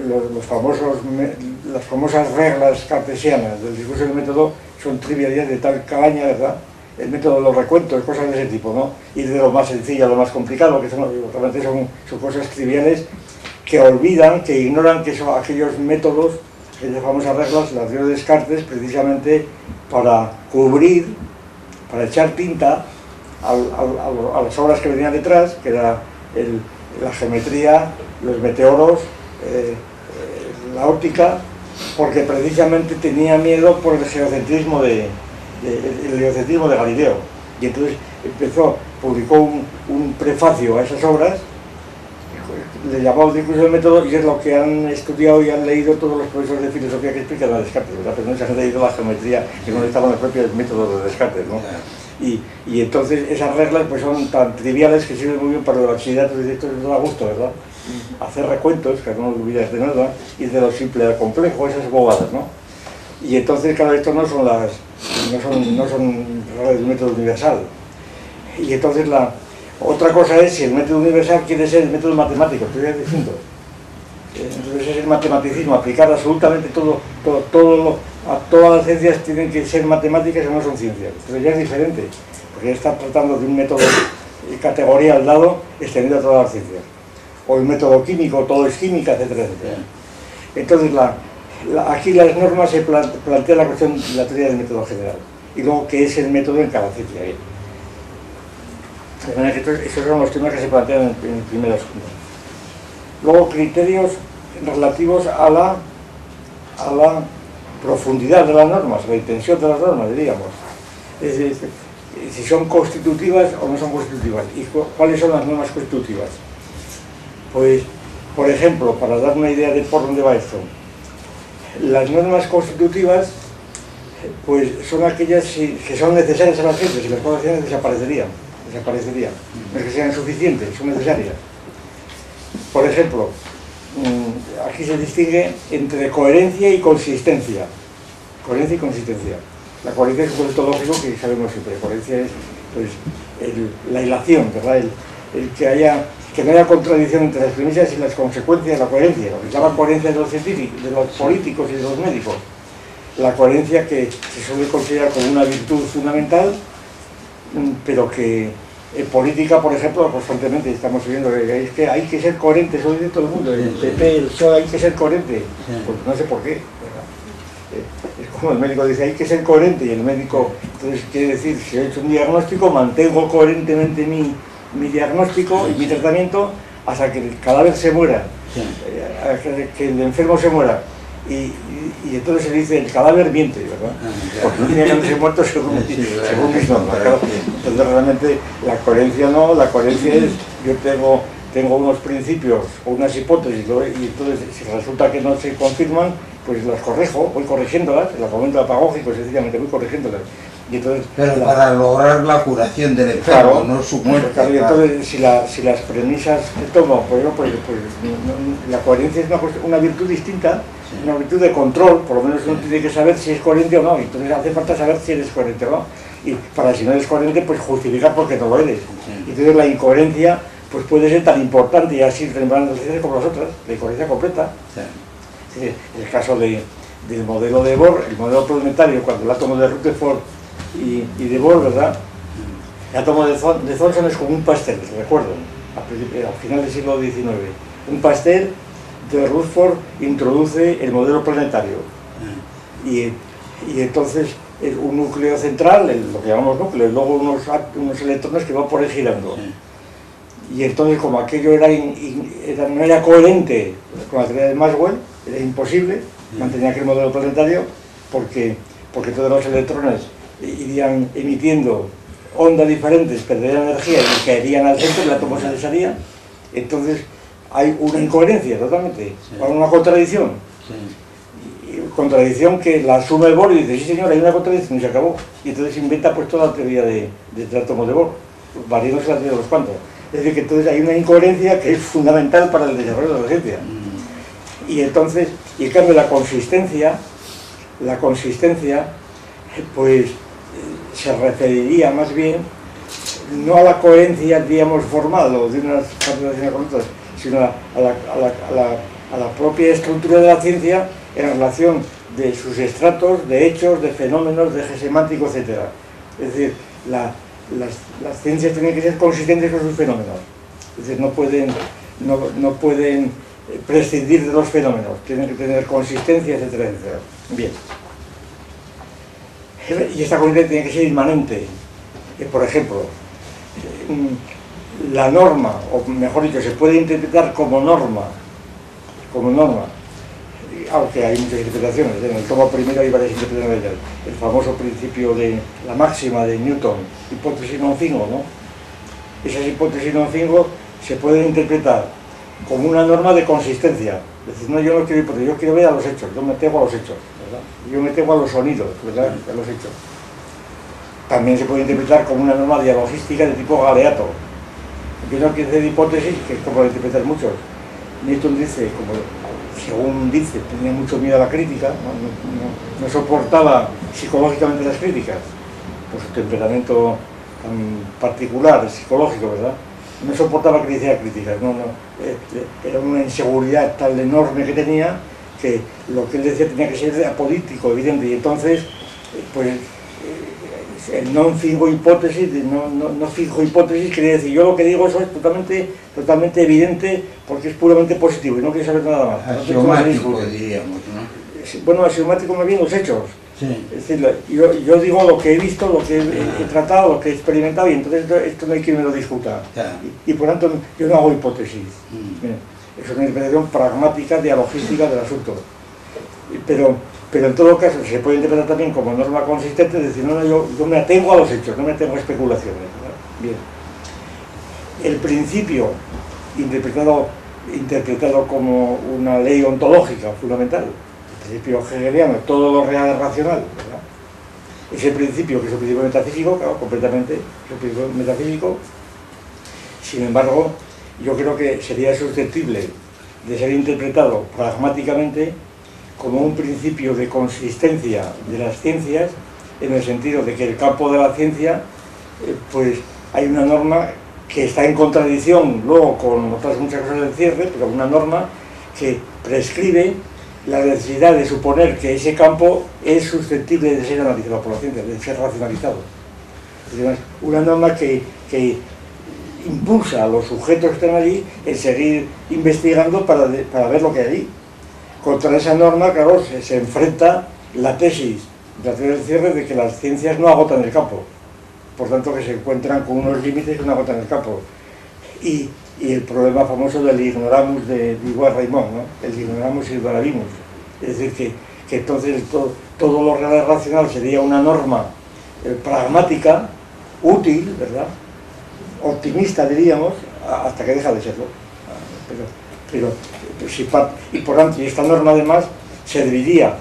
las famosas reglas cartesianas del discurso del método son trivialidades de tal calaña, ¿verdad? El método de los recuentos, cosas de ese tipo, ¿no? Ir de lo más sencillo a lo más complicado, que realmente son cosas triviales que olvidan, que ignoran que son aquellos métodos, aquellas famosas reglas, las dio Descartes, precisamente para cubrir, para echar tinta a las obras que venían detrás, que era la geometría, los meteoros, la óptica, porque precisamente tenía miedo por el geocentrismo de Galileo. Y entonces publicó un prefacio a esas obras, le llamó el discurso del método, y es lo que han estudiado y han leído todos los profesores de filosofía que explican a Descartes, ¿verdad? Pero no se han leído la geometría, que no estaban los propios métodos de Descartes, ¿no? Y entonces esas reglas pues son tan triviales que sirven muy bien para los bachilleratos y esto les da gusto, ¿verdad? Hacer recuentos, que no olvidas de nada, y de lo simple al complejo, esas bobadas, ¿no? Y entonces, claro, esto no son reglas de un método universal. Y entonces otra cosa es si el método universal quiere ser el método matemático, esto ya es distinto. Entonces es el matematicismo, aplicar absolutamente a todas las ciencias tienen que ser matemáticas o no son ciencias. Pero ya es diferente, porque ya está tratando de un método categorial dado extendido a todas las ciencias. O el método químico, todo es química, etcétera, etcétera. Entonces aquí las normas se plantea la cuestión de la teoría del método general y luego qué es el método en cada ciencia. De manera que esos son los temas que se plantean en el primer asunto. Luego criterios relativos a la profundidad de las normas, la intención de las normas, diríamos. Es decir, si son constitutivas o no son constitutivas. ¿Y cuáles son las normas constitutivas? Pues, por ejemplo, para dar una idea de por dónde va esto, las normas constitutivas pues son aquellas que son necesarias a la gente. Si las condiciones desaparecerían. No es que sean suficientes, son necesarias. Por ejemplo, aquí se distingue entre coherencia y consistencia. Coherencia y consistencia. La coherencia es un concepto lógico que sabemos siempre. La coherencia es pues, la hilación, ¿verdad? Que no haya contradicción entre las premisas y las consecuencias de la coherencia. Lo que se llama coherencia de los científicos, de los políticos y de los médicos. La coherencia que se suele considerar como una virtud fundamental, pero que en política, por ejemplo, constantemente estamos viendo que hay que ser coherente, eso dice todo el mundo, el PP, el PSOE, hay que ser coherente, pues no sé por qué, ¿verdad? Es como el médico dice, hay que ser coherente, y el médico, entonces quiere decir, si he hecho un diagnóstico, mantengo coherentemente mi diagnóstico y mi tratamiento hasta que el cadáver se muera, que el enfermo se muera. Y entonces se dice, el cadáver miente, ¿verdad? Porque no tenía que haberse muerto según mis normas. Entonces realmente la coherencia no, la coherencia es, yo tengo unos principios o unas hipótesis, y entonces si resulta que no se confirman, pues las corrijo, voy corrigiéndolas, el argumento apagógico sencillamente voy corrigiéndolas. Y entonces, pero para lograr la curación del enfermo, claro, no su muerte. Claro, y entonces si las premisas que tomo, pues la coherencia es una virtud distinta, una virtud de control, por lo menos uno tiene que saber si es coherente o no, y entonces hace falta saber si eres coherente o no, y para si no eres coherente, pues justificar por qué no lo eres. Y entonces la incoherencia pues puede ser tan importante y así renombrando como las otras, la incoherencia completa. En el caso del modelo de Bohr, el modelo planetario, cuando el átomo de Rutherford y de Bohr, ¿verdad? El átomo de Thomson es como un pastel, recuerdo, al final del siglo XIX. Un pastel de Rutherford introduce el modelo planetario. Y entonces es un núcleo central, lo que llamamos núcleo, y luego unos electrones que van por ahí girando. Y entonces, como aquello no era coherente con la teoría de Maxwell, era imposible mantener aquel modelo planetario porque todos los electrones irían emitiendo ondas diferentes, perderían energía y caerían al centro, el átomo se desharía. Entonces hay una incoherencia totalmente, una contradicción. Contradicción que la asume el Bohr y dice, sí señor, hay una contradicción y se acabó. Y entonces inventa pues toda la teoría del átomo de Bohr, variándose la teoría de los cuantos. Es decir, que entonces hay una incoherencia que es fundamental para el desarrollo de la ciencia. Y entonces, y en cambio la consistencia, pues se referiría más bien, no a la coherencia, digamos, formal o de unas partes con otras, sino a la propia estructura de la ciencia en relación de sus estratos, de hechos, de fenómenos, de eje semántico, etc. Es decir, las ciencias tienen que ser consistentes con sus fenómenos. Es decir, no pueden prescindir de los fenómenos, tienen que tener consistencia, etcétera, etcétera. Bien. Y esta consistencia tiene que ser inmanente. Por ejemplo, la norma, o mejor dicho, se puede interpretar como norma, aunque hay muchas interpretaciones. En el tomo primero hay varias interpretaciones. El famoso principio de la máxima de Newton, hipótesis non fingo, ¿no? Esas hipótesis non fingo se pueden interpretar como una norma de consistencia. Es decir, no, yo no quiero hipótesis, yo quiero ver a los hechos, yo me tengo a los hechos, ¿verdad? Yo me tengo a los sonidos, ¿verdad? A los hechos. También se puede interpretar como una norma dialogística de tipo galeato. Yo no quiero hacer hipótesis, que es como lo interpretan muchos. Newton dice, según dice, tenía mucho miedo a la crítica, no soportaba psicológicamente las críticas, por su temperamento tan particular, psicológico, ¿verdad? No soportaba que le hiciera críticas, era una inseguridad tan enorme que tenía que lo que él decía tenía que ser apolítico, evidente, y entonces, pues, el no fijo hipótesis, no fijo hipótesis, quiere decir, yo lo que digo eso es totalmente evidente porque es puramente positivo y no quiero saber nada más. Axiomático, diríamos, ¿no? Bueno, axiomático más bien los hechos. Sí. Es decir, yo digo lo que he visto, lo que he tratado, lo que he experimentado, y entonces esto no hay quien me lo discuta. Y por tanto yo no hago hipótesis. Es una interpretación pragmática, dialogística del asunto. Pero pero en todo caso se puede interpretar también como norma consistente, es decir, no, yo me atengo a los hechos, no me atengo a especulaciones, ¿verdad? Bien. El principio interpretado como una ley ontológica fundamental, el principio hegeliano, todo lo real es racional, ¿verdad? Ese principio, que es un principio metafísico, claro, completamente, es un principio metafísico. Sin embargo, yo creo que sería susceptible de ser interpretado pragmáticamente como un principio de consistencia de las ciencias, en el sentido de que el campo de la ciencia, pues hay una norma que está en contradicción luego con otras muchas cosas del cierre, pero una norma que prescribe la necesidad de suponer que ese campo es susceptible de ser analizado por la ciencia, de ser racionalizado. Es decir, una norma que impulsa a los sujetos que están allí en seguir investigando para ver lo que hay allí. Contra esa norma, claro, se enfrenta la tesis de la teoría del cierre de que las ciencias no agotan el campo, por tanto que se encuentran con unos límites que no agotan el campo. Y el problema famoso del ignoramus de Igual Raimond, ¿no? El ignoramus y el ignorabimus. Es decir, que entonces todo lo real racional sería una norma pragmática, útil, ¿verdad? Optimista, diríamos, hasta que deja de serlo. Y por tanto, esta norma además serviría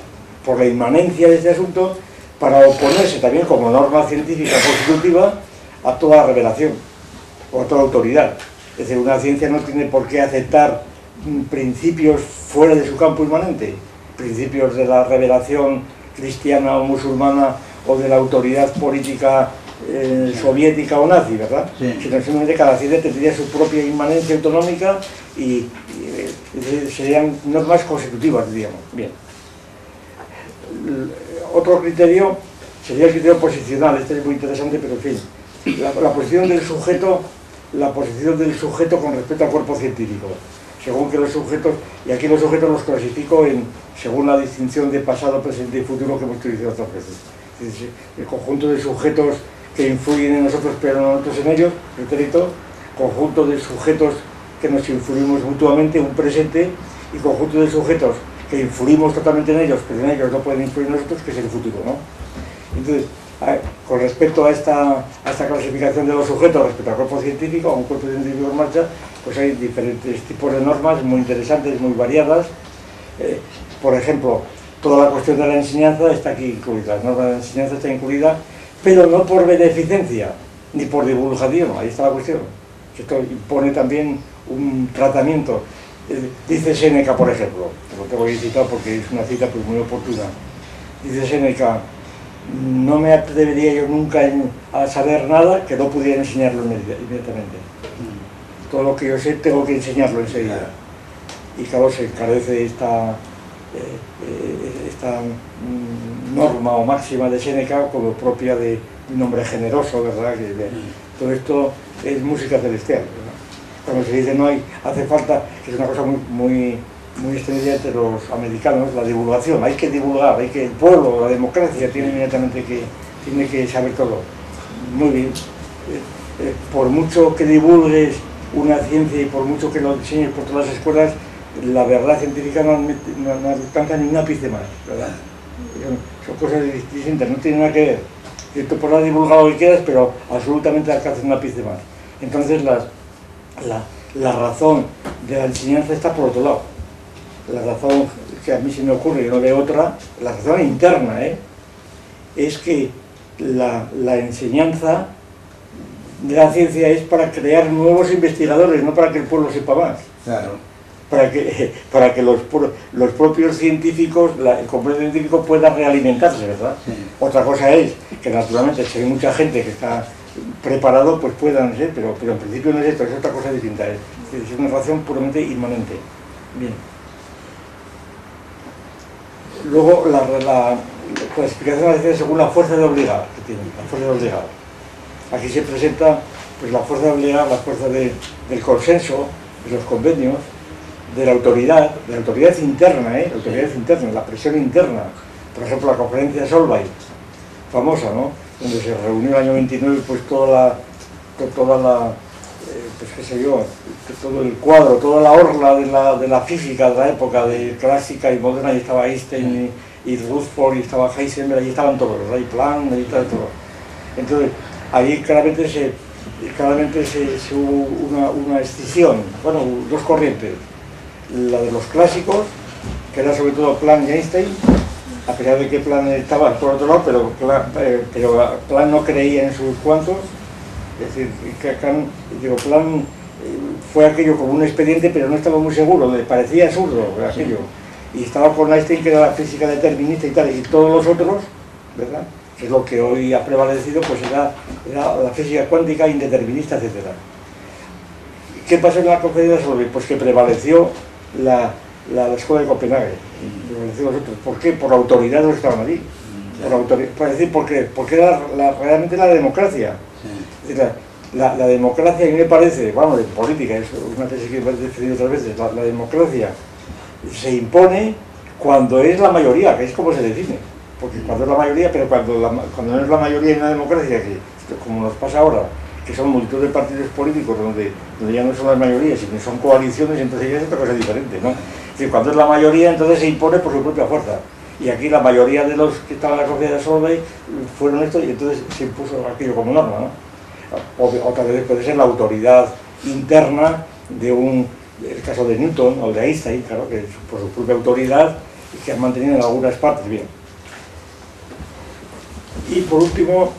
por la inmanencia de este asunto para oponerse también como norma científica constitutiva a toda revelación o a toda autoridad. Es decir, una ciencia no tiene por qué aceptar principios fuera de su campo inmanente, principios de la revelación cristiana o musulmana o de la autoridad política soviética o nazi, ¿verdad? Sí. Sino simplemente cada ciencia tendría su propia inmanencia autonómica y serían normas constitutivas, diríamos. Bien. Otro criterio sería el criterio posicional. Este es muy interesante, pero en fin, la posición del sujeto con respecto al cuerpo científico, según que los sujetos, y aquí los sujetos los clasifico según la distinción de pasado, presente y futuro que hemos utilizado otras veces. Es decir, el conjunto de sujetos que influyen en nosotros pero no nosotros en ellos, pretérito, conjunto de sujetos que nos influimos mutuamente, un presente, y conjunto de sujetos que influimos totalmente en ellos, pero en ellos no pueden influir en nosotros, que es el futuro, ¿no? Entonces, con respecto a esta clasificación de los sujetos respecto al cuerpo científico, a un cuerpo científico en marcha, pues hay diferentes tipos de normas muy interesantes, muy variadas. Por ejemplo, toda la cuestión de la enseñanza está aquí incluida, la norma de la enseñanza está incluida, pero no por beneficencia, ni por divulgación, ahí está la cuestión. Esto impone también un tratamiento. Dice Séneca, por ejemplo, lo tengo que citar porque es una cita pues muy oportuna. Dice Séneca: no me atrevería yo nunca a saber nada que no pudiera enseñarlo inmediatamente. Todo lo que yo sé tengo que enseñarlo enseguida. Y claro, se encarece esta norma o máxima de Séneca como propia de un hombre generoso, ¿verdad? Todo esto es música celestial, ¿verdad? Cuando se dice hace falta, que es una cosa muy extendida entre los americanos, la divulgación, hay que divulgar, el pueblo, la democracia tiene inmediatamente que saber todo. Muy bien, por mucho que divulgues una ciencia y por mucho que lo enseñes por todas las escuelas, la verdad científica no alcanza ni un ápice más, ¿verdad? Son cosas distintas, no tienen nada que ver. Tú podrás divulgar lo que quieras, pero absolutamente alcanza un ápice más. Entonces la razón de la enseñanza está por otro lado. La razón que a mí se me ocurre, yo no veo otra, la razón interna, es que la enseñanza de la ciencia es para crear nuevos investigadores, no para que el pueblo sepa más. Claro. Para que los propios científicos, el complejo científico pueda realimentarse, ¿verdad? Sí. Otra cosa es que naturalmente si hay mucha gente que está preparado, pues puedan ser, pero en principio no es esto, es otra cosa distinta, es una razón puramente inmanente. Bien. Luego la clasificación de la ciencia según la fuerza de obligar que tiene, la fuerza de obligar. Aquí se presenta pues la fuerza de obligar, la fuerza del consenso, de los convenios, de la autoridad interna, la autoridad interna, la presión interna. Por ejemplo, la conferencia de Solvay, famosa, ¿no? Donde se reunió el año 29 pues toda la pues qué sé yo, todo el cuadro, toda la orla de la física de la época, de clásica y moderna, y estaba Einstein y Rutherford, y estaba Heisenberg, allí estaban todos, ¿verdad? Y Planck, y tal, todo. Entonces, allí claramente se hubo una escisión, bueno, dos corrientes, la de los clásicos, que era sobre todo Planck y Einstein, a pesar de que Planck estaba por otro lado, pero Planck no creía en sus cuantos, es decir, Planck fue aquello como un expediente, pero no estaba muy seguro, le parecía absurdo aquello, y estaba con Einstein, que era la física determinista y tal, y todos los otros, ¿verdad?, que es lo que hoy ha prevalecido, pues era la física cuántica indeterminista, etc. ¿Qué pasó en la conferencia de Solvay? Pues que prevaleció la escuela de Copenhague, prevaleció los otros. ¿Por qué? Por la autoridad de los que estaban allí. Por decir, porque era realmente la democracia. Es decir, la democracia, a mí me parece, vamos, en política, es una tesis que he defendido otras veces, la democracia se impone cuando es la mayoría, que es como se define. Porque cuando es la mayoría, pero cuando no es la mayoría en una democracia, que como nos pasa ahora, que son multitud de partidos políticos donde ya no son las mayorías, sino son coaliciones, entonces ya es otra cosa diferente, ¿no? Es decir, cuando es la mayoría, entonces se impone por su propia fuerza. Y aquí la mayoría de los que estaban en la conferencia de Solvay fueron estos, y entonces se impuso aquello como norma, ¿no? Otra vez puede ser la autoridad interna de el caso de Newton o de Einstein, claro, que por su propia autoridad, que han mantenido en algunas partes bien. Y por último,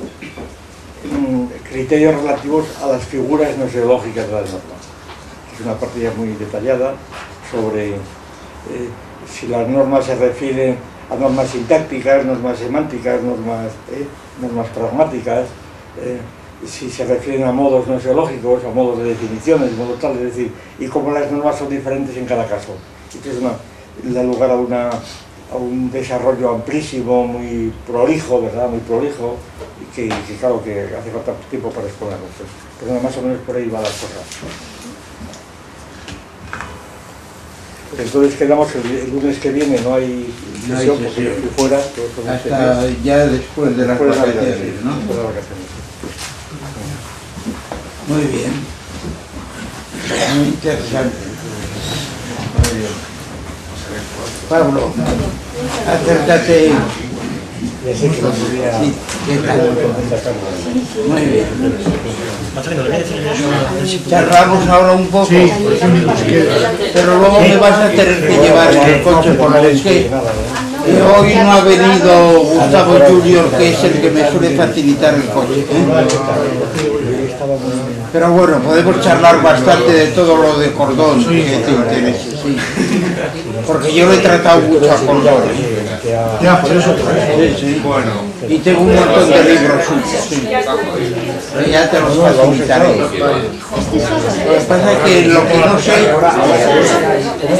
criterios relativos a las figuras gnoseológicas de las normas. Es una parte ya muy detallada sobre si las normas se refieren a normas sintácticas, normas semánticas, normas pragmáticas, si se refieren a modos gnoseológicos, a modos de definiciones, modos tales, es decir, y cómo las normas son diferentes en cada caso. Entonces da lugar a un desarrollo amplísimo, muy prolijo, ¿verdad? Muy prolijo, y que claro que hace falta tiempo para exponerlo. Pero más o menos por ahí va la cosa. Entonces quedamos el lunes que viene, no hay sesión porque yo estoy fuera. Hasta ya después de las vacaciones, ¿no? Después de las vacaciones. Muy bien. Muy interesante. Muy bien. Pablo, acércate. Ya sé que no podría... Sí, ¿qué tal? Muy bien. Charlamos ahora un poco, pero luego me vas a tener que llevar en el coche por lo que hoy no ha venido Gustavo Junior, que es el que me suele facilitar el coche. Pero bueno, podemos charlar bastante de todo lo de Cordón, que te interese, sí. Porque yo lo he tratado mucho a Cordón. Ya, por eso. Sí, sí. Bueno. Y tengo un montón de libros suyos, sí. Pero ya te los facilitaré. Lo que pasa es que lo que no sé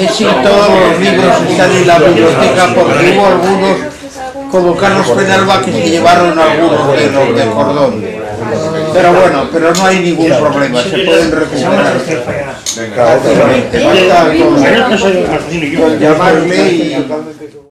es si todos los libros están en la biblioteca, porque hubo algunos, como Carlos Penalba, que se llevaron algunos de los de Cordón. Pero bueno, pero no hay ningún problema, se pueden recuperar. Basta con llamarle y...